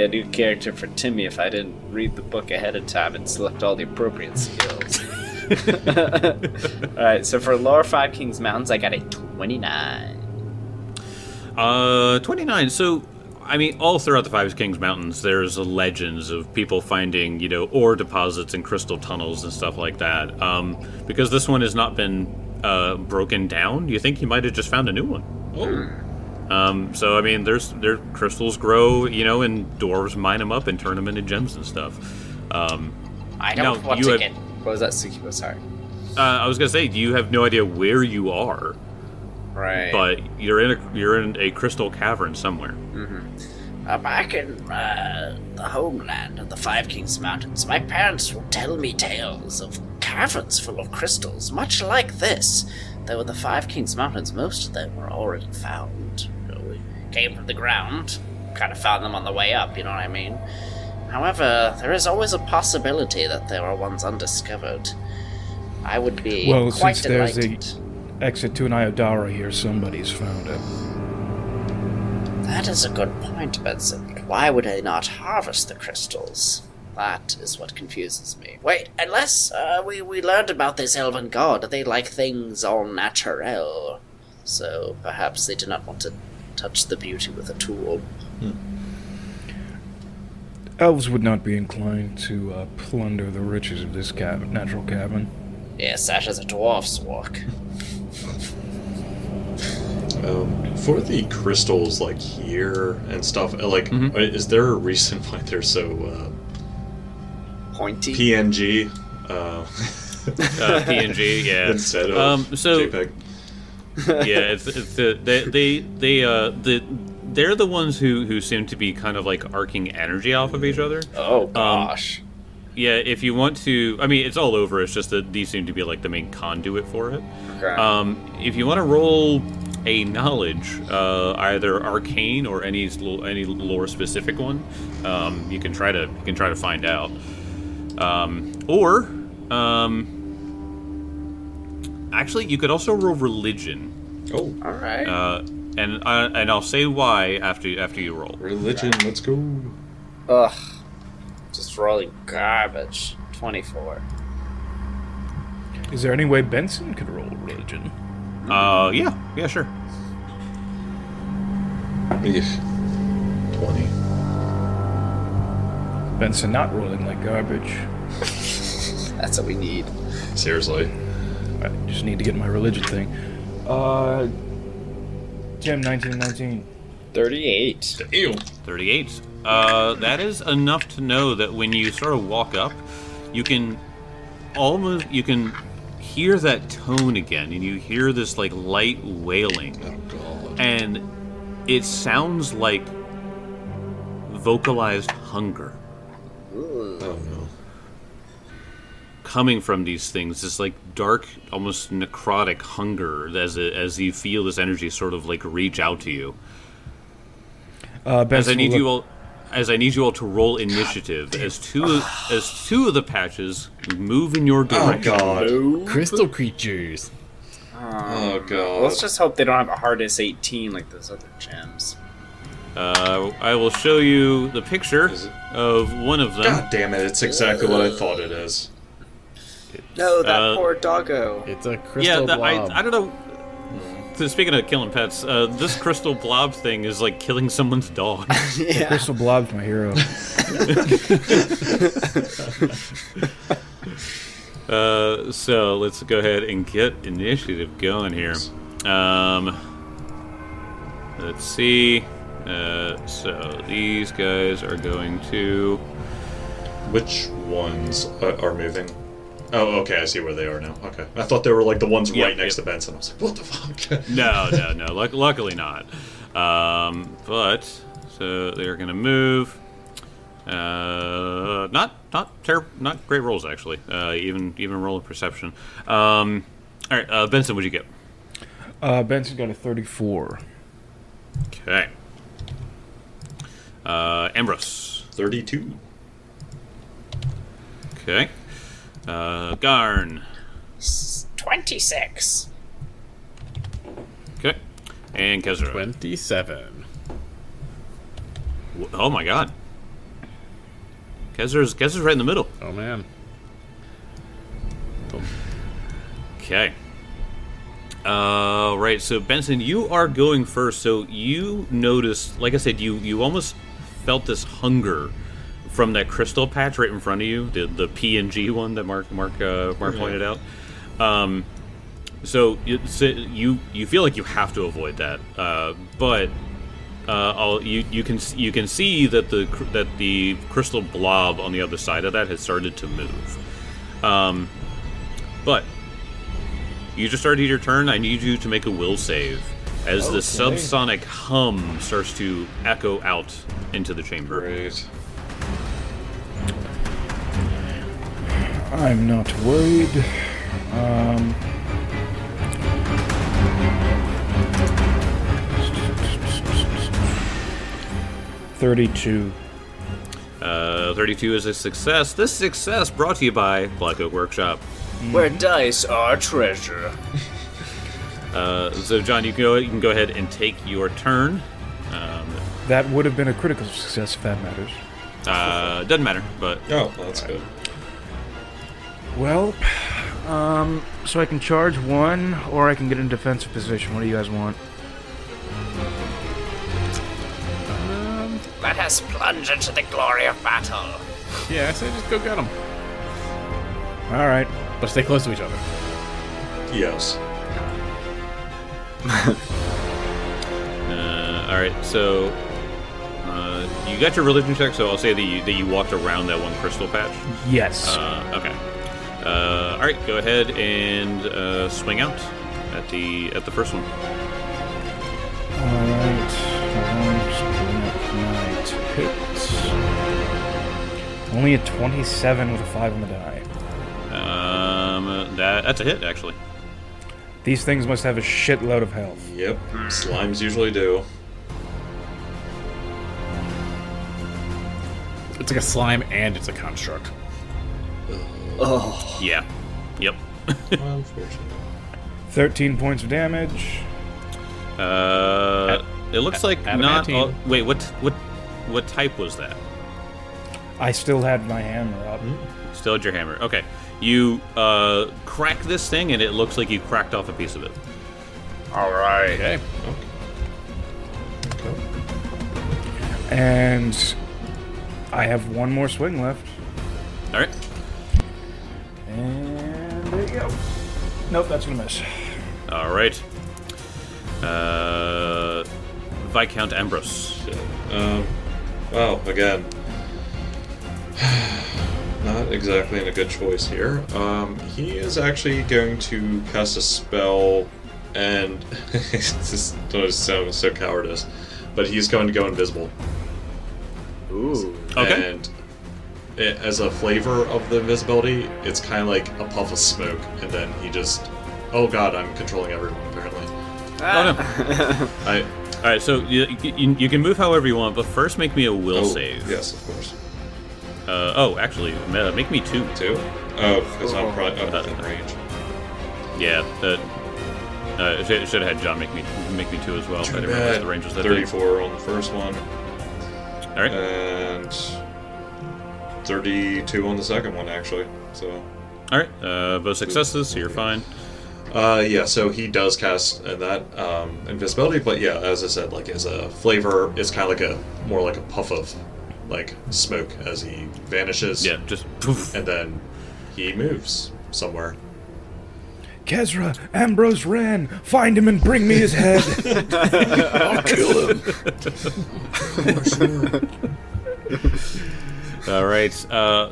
new character for Timmy if I didn't read the book ahead of time and select all the appropriate skills. Alright, so for Lore Five Kings Mountains, I got a 29. 29. So, I mean, all throughout the Five Kings Mountains, there's legends of people finding, ore deposits and crystal tunnels and stuff like that. Because this one has not been broken down, you think you might have just found a new one. So I mean, their crystals grow, and dwarves mine them up and turn them into gems and stuff. I don't want to get. What was that, Sukiba? Sorry. I was gonna say, you have no idea where you are, Right. but you're in a crystal cavern somewhere. Back in the homeland of the Five Kings Mountains, my parents would tell me tales of caverns full of crystals, much like this. Though in the Five Kings Mountains, most of them were already found. We came from the ground, kind of found them on the way up, you know what I mean? However, there is always a possibility that there are ones undiscovered. I would be quite since delighted. there's a exit to an Iodara here, somebody's found it. That is a good point, Benson. But why would they not harvest the crystals? That is what confuses me. Wait, unless we learned about this elven god, they like things all natural. So perhaps they do not want to touch the beauty with a tool. Elves would not be inclined to plunder the riches of this natural cabin. Yes, that is a dwarf's work. For the crystals, like here and stuff, is there a reason why they're so Pointy? PNG? PNG, yeah. Instead of JPEG. Yeah, they're the ones who seem to be kind of like arcing energy off of each other. Oh, gosh. Yeah, if you want to, I mean, it's all over. It's just that these seem to be like the main conduit for it. Okay. If you want to roll a knowledge, either arcane or any lore specific one, you can try to find out. Actually, you could also roll religion. Oh, All right. And I'll say why after you roll. religion, let's go. Ugh. Just rolling garbage. 24. Is there any way Benson could roll religion? Yeah, sure. 20. Benson not rolling like garbage. That's what we need. Seriously. I just need to get my religion thing. Tim, 1919. 38. Ew. 38. That is enough to know that when you sort of walk up, you can hear that tone again, and you hear this like light wailing, Oh god. and it sounds like vocalized hunger Oh no. coming from these things. This like dark, almost necrotic hunger as you feel this energy sort of like reach out to you. Benson As I need will you all to roll initiative as two of the patches move in your Oh direction. god. Crystal creatures. Oh god. Let's just hope they don't have a hardest 18 like those other gems. I will show you the picture Is it- of one of them. God damn it! It's exactly what I thought it is. No, that Uh, poor doggo. It's a Yeah, crystal blob. I don't know. So speaking of killing pets, this crystal blob thing is like killing someone's dog. Yeah. Crystal Blob's my hero. So let's go ahead and get initiative going here. Let's see. So these guys are going to. Which ones are moving? Oh, okay. I see where they are now. Okay. I thought they were like the ones Yep, right next yep. to Benson. I was like, what the fuck? No. Luckily not. But so they're going to move. Not great rolls actually. Even roll of perception. All right, Benson, what'd you get? Benson got a 34. Okay. Ambrose. 32. Okay. Garn. 26. Okay. And Kezra. 27. Oh my god. Kezra's right in the middle. Oh man. Okay. Right. So Benson, you are going first. So you noticed, like I said, you almost felt this hunger from that crystal patch right in front of you, the PNG one that Mark pointed out. So you feel like you have to avoid that, but you can see that the crystal blob on the other side of that has started to move. But you just started your turn. I need you to make a will save as the subsonic hum starts to echo out into the chamber. Great. I'm not worried. 32. 32 is a success. This success brought to you by Black Oak Workshop. Where dice are treasure. So, John, you can go ahead and take your turn. That would have been a critical success if that matters. Doesn't matter, but Oh, that's good. Well, so I can charge one, or I can get in defensive position. What do you guys want? Let us plunge into the glory of battle. Yeah, I say just go get them. All right. But stay close to each other. Yes. all right. So you got your religion check. So I'll say that you walked around that one crystal patch. Yes. Okay. All right. Go ahead and swing out at the first one. All right. Just pulling up my hits. Only a 27 with a 5 on the die. That's a hit, actually. These things must have a shitload of health. Yep. Slimes usually do. It's like a slime and it's a construct. Oh. Yeah. Yep. Unfortunately. 13 points of damage. It looks like not. adamantine. Wait, what type was that? I still had my hammer up. Still had your hammer. Okay. You crack this thing, and it looks like you cracked off a piece of it. All right. Okay. And I have one more swing left. All right. And there you go. Nope, that's gonna miss. All right. Viscount Ambrose. Well, again, not exactly in a good choice here. He is actually going to cast a spell, and this sounds so cowardice, but he's going to go invisible. Ooh. Okay. And as a flavor of the invisibility, it's kind of like a puff of smoke, and then he just, oh god, I'm controlling everyone apparently. Oh no. All right. So you can move however you want, but first make me a will Oh, save. yes, of course. Actually, make me 2. 2? Oh, because I'm within range. Yeah. Should have had John make me 2 as well. I didn't realize the range was that big. 34 on the first one, All right. and 32 on the second one, actually. So, All right. Both successes, so you're fine. yeah. So he does cast that invisibility, but yeah, as I said, like as a flavor, it's kind of like more like a puff of like smoke as he vanishes. Yeah. Just poof. and then he moves somewhere. Kezra, Ambrose ran. Find him and bring me his head. I'll kill him. All right.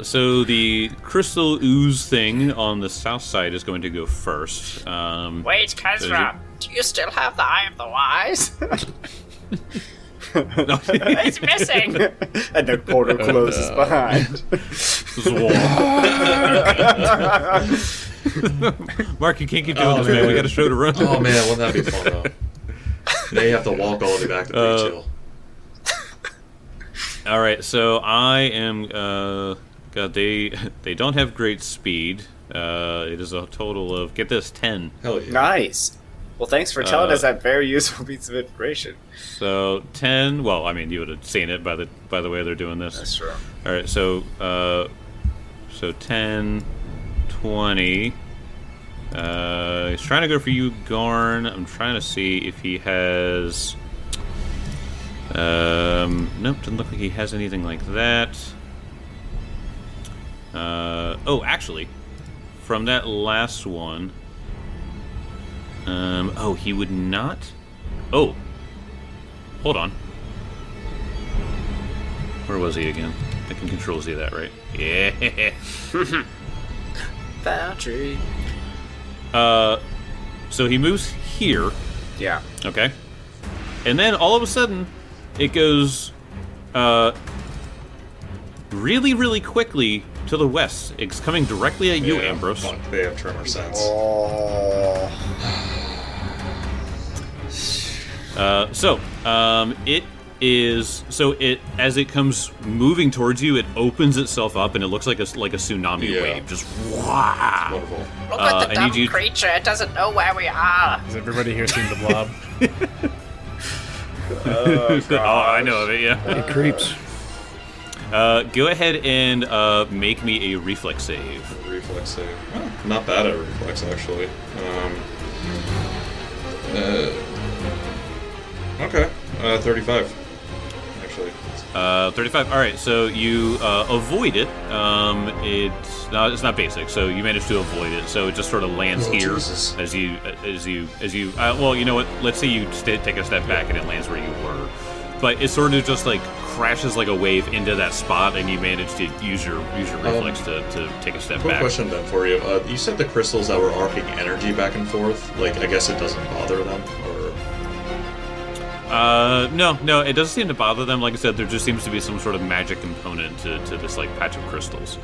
So the crystal ooze thing on the south side is going to go first. Wait, Kezra, do you still have the Eye of the Wise? It's missing. And the portal closes behind. Mark, you can't keep doing this, man. We got a show to run. Oh man, wouldn't that be fun though? Now you have to walk all the way back to Beach Hill. All right, so I am. God, they don't have great speed. It is a total of, get this, 10. Hell yeah. Nice. Well, thanks for telling us that very useful piece of information. So 10. Well, I mean, you would have seen it by the way they're doing this. That's true. All right, so 10, 20, He's trying to go for you, Garn. I'm trying to see if he has... nope, doesn't look like he has anything like that. Oh, actually, from that last one... oh, he would not... Oh. Hold on. Where was he again? I can control Z that, right? Yeah. Boundary. So he moves here. Yeah. Okay. And then all of a sudden, it goes really, really quickly to the west. It's coming directly at you, Yeah, Ambrose. fuck, they have tremor sense. Oh. It is it as it comes moving towards you, it opens itself up and it looks like a tsunami Yeah. wave. Just wow. Wonderful. Look at the I dumb need you- creature. It doesn't know where we are. Has everybody here seen the Blob? Oh, I know of it. Yeah. It creeps. Go ahead and make me a reflex save. Reflex save. Oh, not bad at reflex, actually. Okay. 35. Actually. 35. All right, so you avoid it. It's not basic, so you manage to avoid it. So it just sort of lands Oh, here Jesus. as you. Well, you know what? Let's say you take a step back and it lands where you were, but it sort of just like crashes like a wave into that spot, and you manage to use your reflex to take a step Quick back. question then for you. You said the crystals that were arcing energy back and forth. Like, I guess it doesn't bother them, or No, it doesn't seem to bother them. Like I said, there just seems to be some sort of magic component to this like patch of crystals.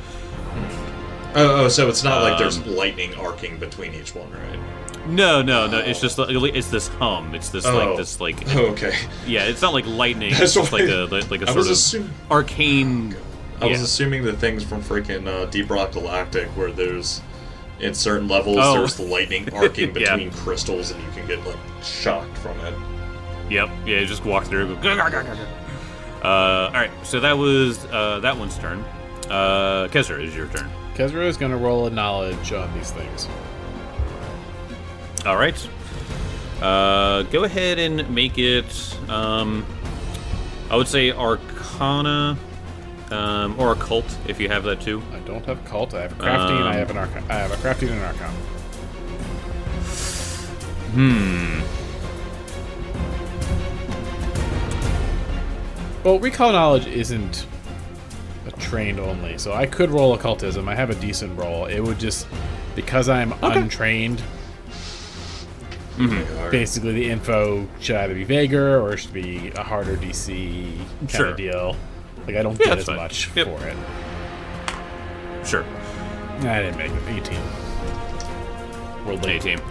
oh, so it's not like there's lightning arcing between each one, right? No. It's just it's this hum. It's this like Oh, okay. yeah. It's not like lightning. That's It's just why- like a I sort was of assuming. arcane. I was yeah. assuming the things from freaking Deep Rock Galactic, where there's in certain levels Oh. there's the lightning arcing Yeah. between crystals, and you can get like shocked from it. Yep. Yeah. You just walk through. Go, all right. So that was that one's turn. Kezra, is your turn. Kezra is going to roll a knowledge on these things. All right. Go ahead and make it. I would say Arcana or Occult if you have that too. I don't have cult. I have a crafty and I have an arcana. I have a crafty and an arcana. Well, recall knowledge isn't a trained only, so I could roll occultism. I have a decent roll. It would just because I'm untrained. Basically, the info should either be vaguer or it should be a harder DC kind Sure. of deal. Like I don't Yeah, get that's as fine. much Yep. for it. Sure. I didn't make it. 18. Rolled Hey, team.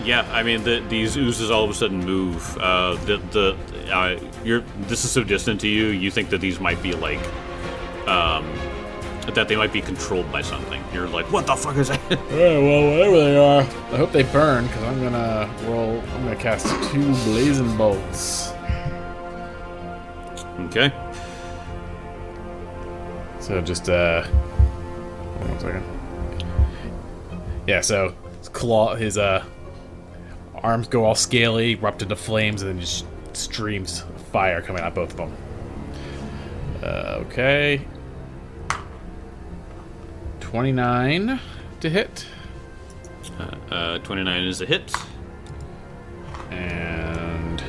Yeah, I mean, these oozes all of a sudden move. This is so distant to you. You think that these might be like, that they might be controlled by something. You're like, what the fuck is that? Alright, well, whatever they are. I hope they burn, because I'm gonna cast 2 blazing bolts. Okay. So just, hold on 1 second. Yeah, so his arms go all scaly, erupt into flames, and then just streams of fire coming out both of them. Okay. 29 to hit. 29 is a hit. And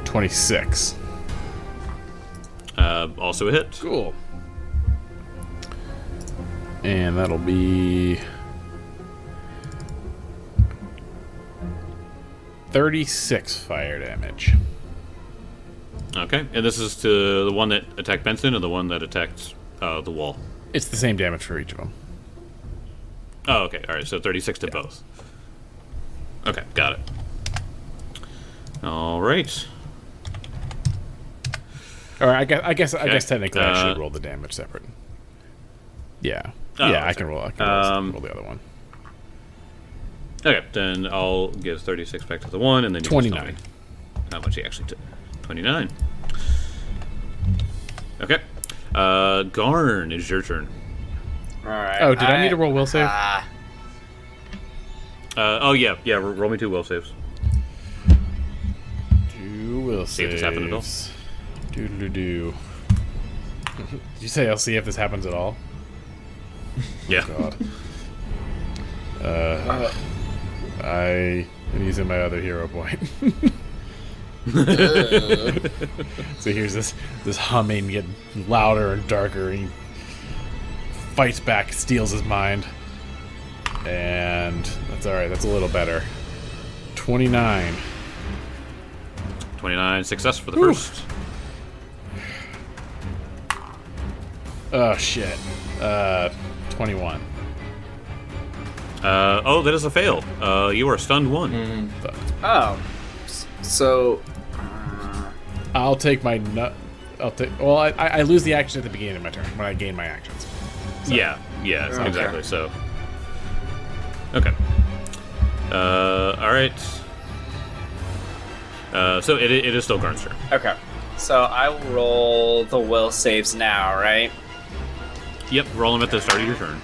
26. Also a hit. Cool. And that'll be 36 fire damage. Okay, and this is to the one that attacked Benson or the one that attacked the wall? It's the same damage for each of them. Oh, okay. All right, so 36 to both. Okay, got it. All right. Or I guess technically I should Uh, roll the damage separate. Yeah. Oh, yeah, I that's can right. roll. Roll the other one. Okay, then I'll give 36 back to the one, and then you just tell 29. me how much he actually took. 29. Okay. Garn, is your turn. Alright. Oh, did I need to roll will save? Oh yeah. Roll me 2 will saves. 2 will See if this happened at all. saves. Doo-doo-doo. Did you say I'll see if this happens at all? Yeah. God. I am using my other hero point. So here's this humming getting louder and darker, and he fights back, steals his mind. And that's alright, that's a little better. 29. 29 success for the first. Oh shit. 21. Oh, that is a fail. You are stunned 1. Oh. So. I'll take my nut. Well, I lose the action at the beginning of my turn when I gain my actions. Yeah, exactly. So, okay. All right. So it is still Garn's turn. Okay. So I will roll the will saves now, right? Yep, roll them at the start of your turn.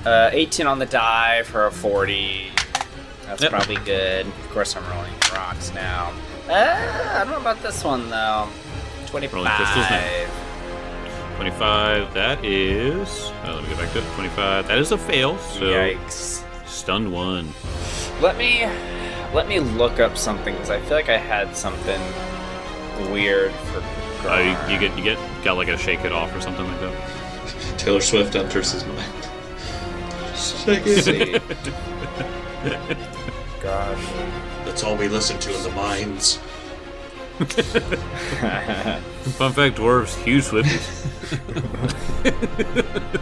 18 on the die for a 40. That's Yep. probably good. Of course, I'm rolling rocks now. I don't know about this one though. 25. Rolling crystals now. 25. That is. Let me get back to it. 25. That is a fail. So Yikes. stunned 1. Let me look up something because I feel like I had something weird for. You got like a shake it off or something like that. Taylor Swift enters his mind. Let's see. Gosh. That's all we listen to in the mines. Fun fact: dwarves, huge Swifties.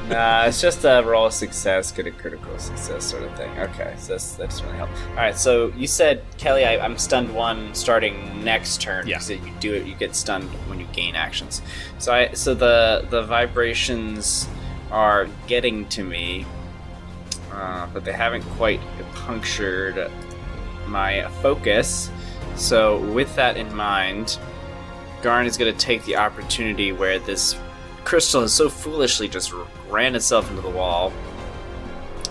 Nah, it's just a roll of success, get a critical success sort of thing. Okay, so that doesn't really help. All right, so you said, Kelly, I'm stunned 1 starting next turn. Yeah. Because you do it, you get stunned when you gain actions. So the vibrations are getting to me, but they haven't quite punctured my focus. So with that in mind, Garn is going to take the opportunity where this crystal has so foolishly just ran itself into the wall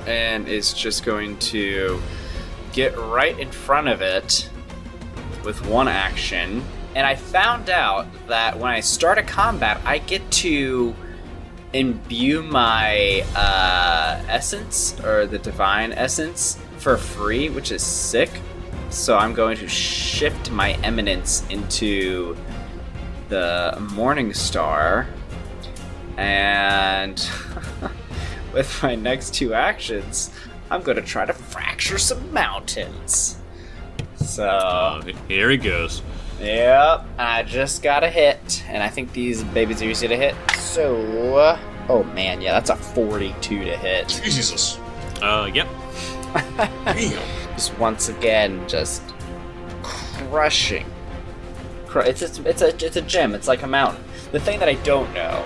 and is just going to get right in front of it with 1 action. And I found out that when I start a combat, I get to imbue my essence, or the divine essence, for free, which is sick. So I'm going to shift my eminence into the Morning Star, and with my next 2 actions, I'm going to try to fracture some mountains. So, Here he goes. yep, I just got a hit, and I think these babies are easy to hit. So, oh man, yeah, that's a 42 to hit. Jesus. Yep. Damn. Just once again, just crushing. It's a gem. It's like a mountain. The thing that I don't know,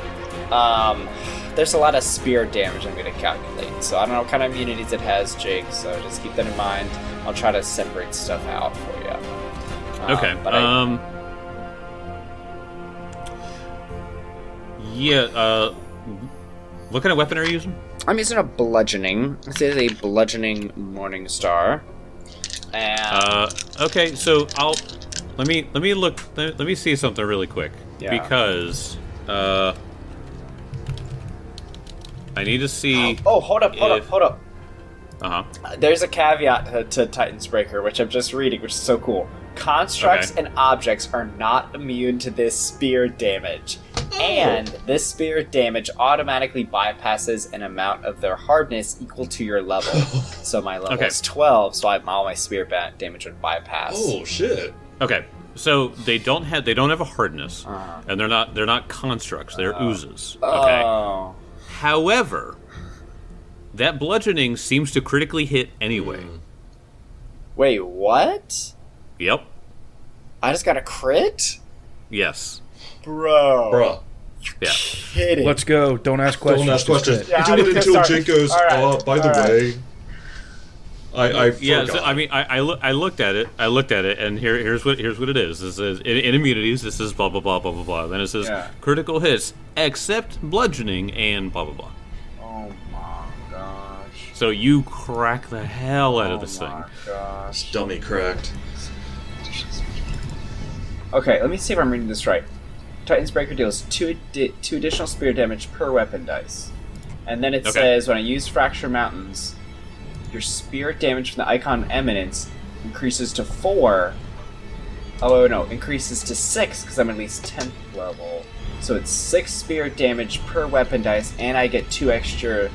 there's a lot of spear damage I'm going to calculate. So I don't know what kind of immunities it has, Jake. So just keep that in mind. I'll try to separate stuff out for you. Okay. But What kind of weapon are you using? I'm using a bludgeoning. This is a bludgeoning Morning Star. And Okay, so let me see something really quick. Yeah. Because I need to see. oh, hold up. Uh-huh. There's a caveat to Titan's Breaker, which I'm just reading, which is so cool. Constructs Okay. and objects are not immune to this spear damage. And this spear damage automatically bypasses an amount of their hardness equal to your level. So my level Okay. is 12, so all my spear damage would bypass. Oh shit. Okay. So they don't have a hardness, Uh-huh. and they're not constructs. They're oozes. Okay. Oh. However, that bludgeoning seems to critically hit anyway. Wait, what? Yep. I just got a crit? Yes. Bro. Bruh. Yeah. Kidding. Let's go. Don't ask questions. Don't ask just questions. hit. Yeah, You do it I just until start- Jake goes, Alright, by the alright. way. I Yeah, forgot. so, I mean, I looked at it, and here's what it is. This is in immunities. This is blah blah blah blah blah blah. Then it says Yeah. critical hits except bludgeoning and blah blah blah. Oh my. So you crack the hell out of this Oh thing. my gosh. Dummy cracked. Okay, let me see if I'm reading this right. Titan's Breaker deals two additional spear damage per weapon dice. And then it Okay. says, when I use Fracture Mountains, your spirit damage from the icon Eminence increases to 4. Oh, no, increases to 6 because I'm at least 10th level. So it's 6 spirit damage per weapon dice, and I get 2 extra...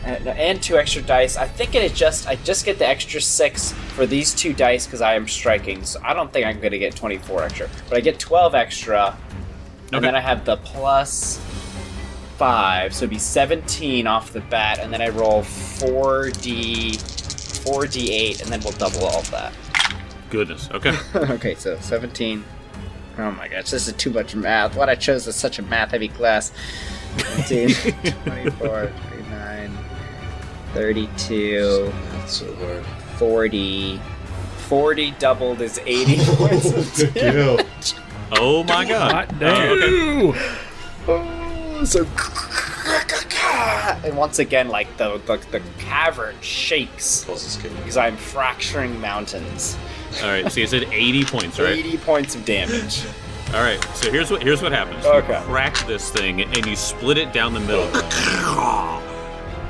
And 2 extra dice. I think I just get the extra 6 for these 2 dice because I am striking. So I don't think I'm going to get 24 extra. But I get 12 extra. And Okay. then I have the plus 5. So it'd be 17 off the bat. And then I roll 4d8. And then we'll double all of that. Goodness. Okay. Okay, so 17. Oh my gosh, this is too much math. What I chose is such a math-heavy class. 17, 24, 39, 32, That's so hard. 40. 40 doubled is 80 points of damage. Oh my god. Hot damn. Okay. Oh, so... And once again, like, the cavern shakes Plus it's getting because I'm fracturing mountains. All right. So you said 80 points, right? 80 points of damage. All right. So here's what happens. Okay. You crack this thing and you split it down the middle,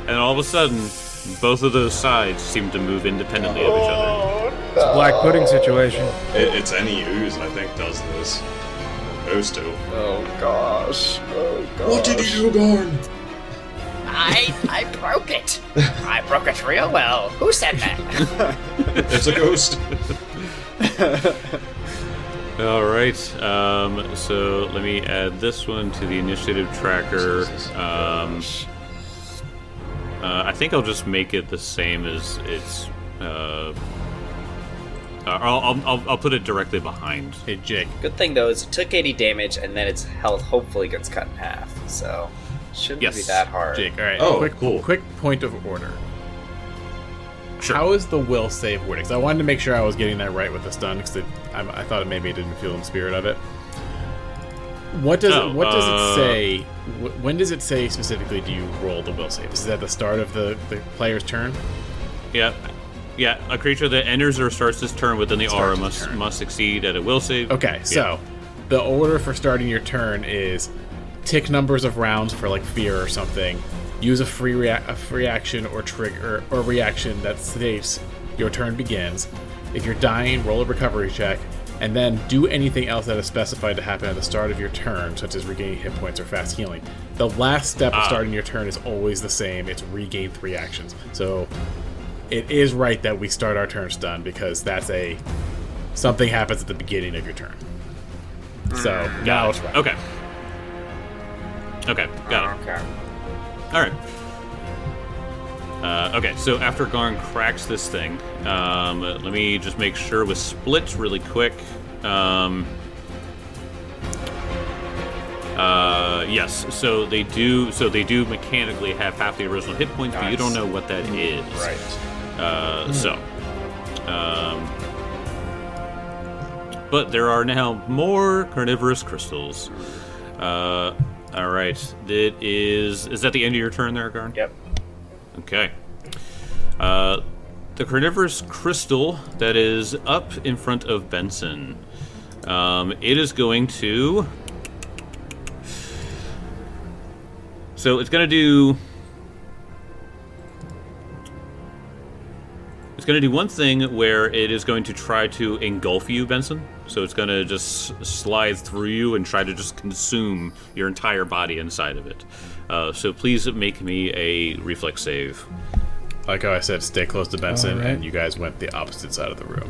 and all of a sudden, both of those sides seem to move independently of each other. It's a black pudding situation. It's any ooze, I think, does this. Those two. Oh gosh. Oh gosh. What did you do, Garn? I broke it. I broke it real well. Who said that? It's a ghost. All right. So let me add this one to the initiative tracker. I think I'll just make it the same as it's. I'll put it directly behind. Hey, Jake. Good thing though is it took 80 damage and then its health hopefully gets cut in half. So shouldn't Yes, be that hard. Jake, all right. Oh, cool. Quick point of order. Sure. How is the will save wording? Because I wanted to make sure I was getting that right with the stun, because I thought maybe it didn't feel in the spirit of it. What does it say? When does it say specifically? Do you roll the will save? Is it at the start of the player's turn? Yeah. Yeah, a creature that enters or starts its turn within the aura Starts its turn. must succeed at a will save. Okay, so the order for starting your turn is tick numbers of rounds for like fear or something. Use a free action or trigger or reaction that states your turn begins. If you're dying, roll a recovery check, and then do anything else that is specified to happen at the start of your turn, such as regaining hit points or fast healing. The last step of starting your turn is always the same. It's regain 3 actions. So it is right that we start our turn stun because that's something happens at the beginning of your turn. So now it's right. Okay. Okay, got it. Okay. All right. Okay, so after Garn cracks this thing, let me just make sure with splits really quick. Yes, so they do mechanically have half the original hit points, but you don't know what that is. Right. But there are now more carnivorous crystals. All right, is that the end of your turn there, Garn? Yep. Okay. The carnivorous crystal that is up in front of Benson. It is going to. So it's going to do. It's going to do one thing where it is going to try to engulf you, Benson. So it's going to just slide through you and try to just consume your entire body inside of it. So please make me a reflex save. Like how I said, stay close to Benson, All right. and you guys went the opposite side of the room.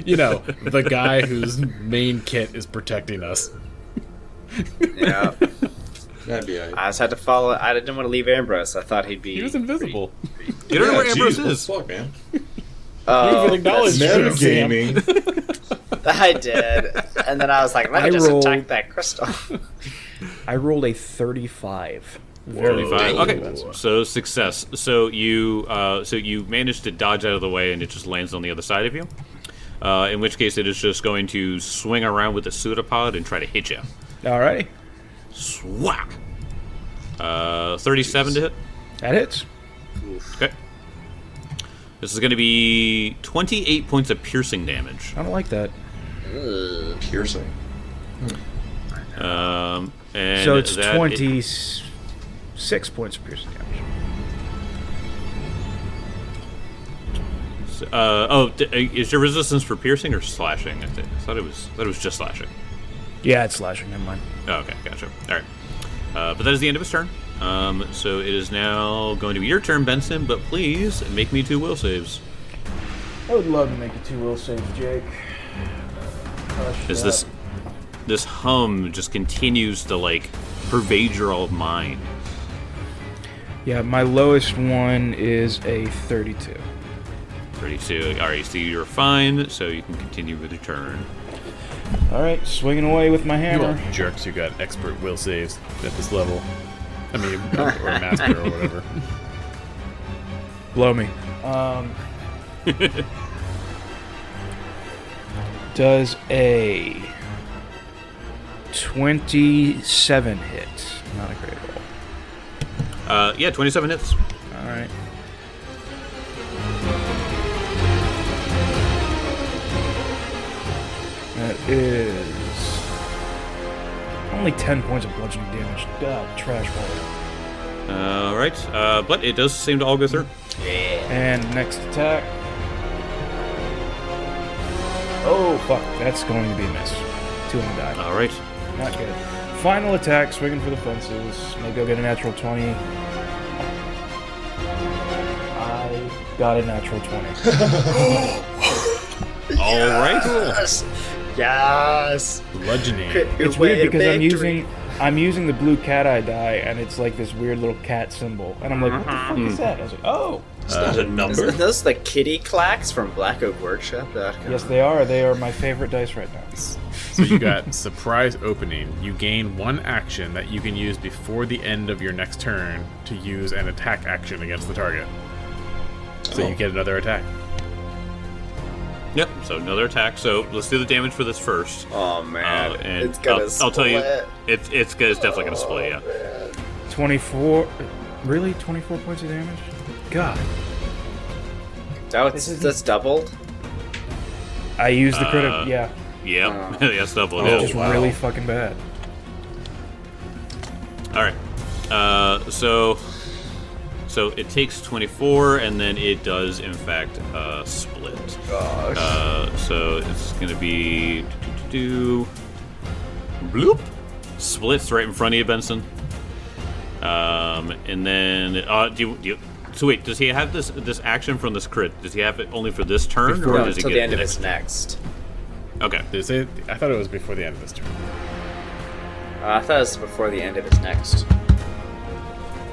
You know, the guy whose main kit is protecting us. Yeah. That'd be I just had to follow. I didn't want to leave Ambrose. I thought he'd be. He was invisible. You don't know where geez, Ambrose what the is. fuck, man? Oh, even acknowledged that's it. true. Metagaming. I did, and then I was like, "Let me I just rolled- attack that crystal." I rolled a 35. Very 35. low. Okay, so success. So you managed to dodge out of the way, and it just lands on the other side of you. In which case, it is just going to swing around with the pseudopod and try to hit you. Alrighty. Swap. 37 to hit. That hits. Okay. This is going to be 28 points of piercing damage. I don't like that. Piercing. And So it's that 26 points of piercing damage. Is your resistance for piercing or slashing? I thought it was just slashing. Yeah, it's slashing. Never mind. Oh, okay, gotcha. All right, but that is the end of his turn. So it is now going to be your turn, Benson. But please make me 2 will saves. I would love to make a 2 will saves, Jake. Is this hum just continues to like pervade your old mind? Yeah, my lowest one is a 32. 32. All right, so you're fine. So you can continue with your turn. All right, swinging away with my You hammer. all jerks who got expert will saves at this level. I mean, or master or whatever. Blow me. Does a 27 hit? Not a great roll. Yeah, 27 hits. All right. That is only 10 points of bludgeoning damage. God, trash roll. All right, but it does seem to all go through. And next attack. Oh, fuck. That's going to be a miss. 2 on the die. All right. Not good. Final attack, swinging for the fences. May go get a natural 20. I got a natural 20. All right. Yes. Bludgeoning. It's weird because I'm using the blue cat eye die, and it's like this weird little cat symbol. And I'm like, what the fuck is that? I was like, oh. Is that a number? Isn't those the kitty clacks from Black Oak Workshop? Yes, they are. They are my favorite dice right now. So you got surprise opening. You gain 1 action that you can use before the end of your next turn to use an attack action against the target. So you get another attack. Yep. So another attack. So let's do the damage for this first. Oh man, And it's gonna I'll tell you, split. it's definitely gonna split. Yeah. 24. Really? 24 points of damage? God. That's doubled. I used the critical. Yeah. Yep. That's double. It's It just is. really fucking bad. All right. So it takes 24, and then it does in fact split. Gosh. So it's gonna be bloop, splits right in front of you, Benson. And then so wait, does he have this action from this crit? Does he have it only for this turn, No, or does he until get the end of it his next. Okay. I thought it was before the end of this turn. I thought it was before the end of his next.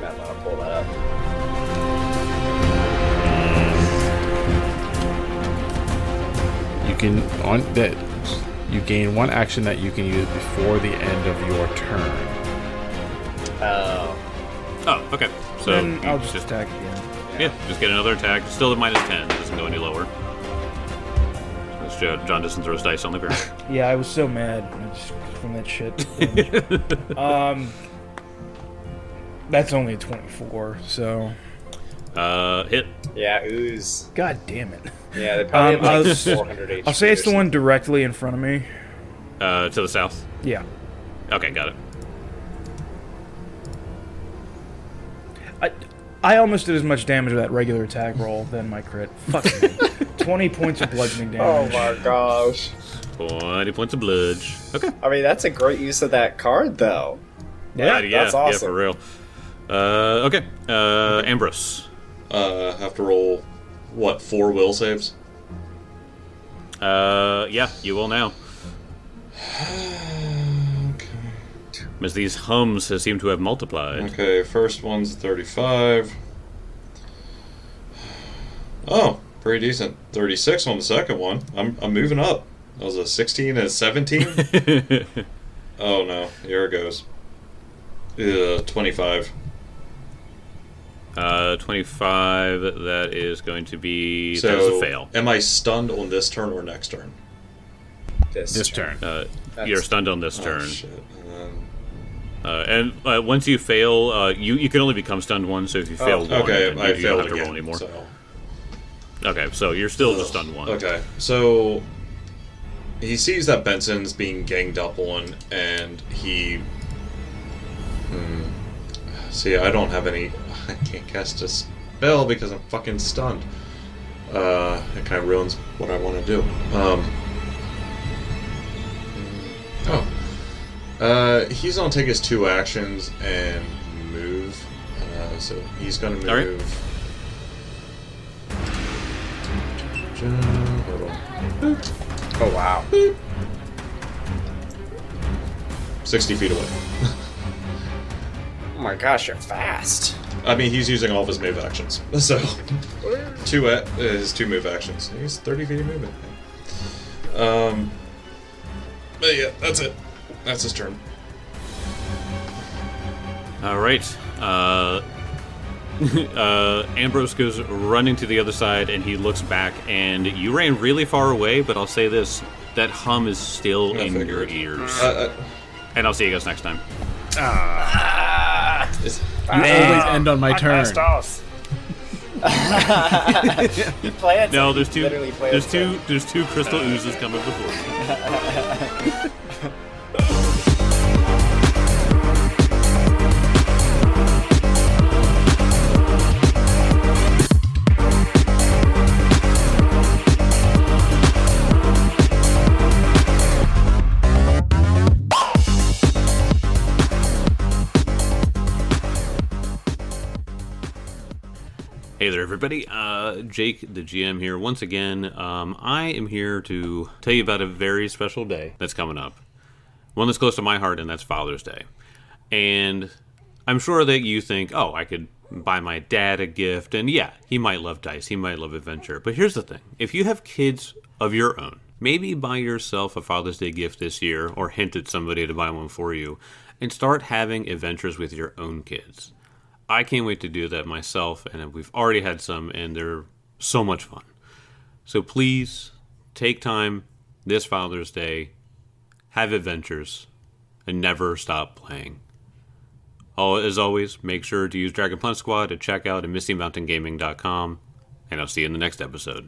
Might want to pull that up. You can you gain 1 action that you can use before the end of your turn. Oh. Oh, okay. So Then I'll you just attack again. Yeah, just get another attack. Still at -10. It doesn't go any lower. As John doesn't throw his dice on the ground. Yeah, I was so mad from that shit. That's only a 24, so. Hit. Yeah, ooze. God damn it. Yeah, they probably have like I'll 400 HP. I'll say it's or the one something. directly in front of me. To the south. Yeah. Okay, got it. I almost did as much damage with that regular attack roll than my crit. Fuck me. 20 points of bludgeoning Oh damage. my gosh. 20 points of bludge. Okay. I mean, that's a great use of that card, though. Yeah, that's awesome. Yeah, for real. Okay. Ambrose. Have to roll, what, 4 will saves? Yeah, you will now. As these hums seem to have multiplied. Okay, first one's 35. Oh, pretty decent. 36 on the second one. I'm moving up. That was a 16 and a 17. Oh no, here it goes. 25. 25, that is going to be... that is So, a fail. am I stunned on this turn or next turn? This turn. You're stunned on this Oh, turn. shit. And then And once you fail, you can only become stunned once. So if you fail one, Okay, then I you don't failed have to roll again. anymore. So. Okay, so you're still just stunned one. Okay, so he sees that Benson's being ganged up on, and he. See, I don't have any. I can't cast a spell because I'm fucking stunned. It kind of ruins what I want to do. He's gonna take his 2 actions and move. So he's gonna move. All right. Hold on. Oh wow. 60 feet away. Oh my gosh, you're fast. I mean, he's using all of his move actions. So, his 2 move actions. He's 30 feet of movement. But yeah, that's it. That's his turn. All right. Ambrose goes running to the other side, and he looks back, and you ran really far away, but I'll say this, that hum is still in your ears. And I'll see you guys next time. You always end on my turn. He plans. No, there's two Literally plans there's two crystal oozes coming before you. Hey there, everybody. Jake, the GM here once again. I am here to tell you about a very special day that's coming up. One that's close to my heart, and that's Father's Day. And I'm sure that you think, oh, I could buy my dad a gift, and yeah, he might love dice, he might love adventure. But here's the thing. If you have kids of your own, maybe buy yourself a Father's Day gift this year, or hint at somebody to buy one for you, and start having adventures with your own kids. I can't wait to do that myself, and we've already had some, and they're so much fun. So please, take time this Father's Day, have adventures, and never stop playing. As always, make sure to use Dragon Punch Squad at checkout at MistyMountainGaming.com, and I'll see you in the next episode.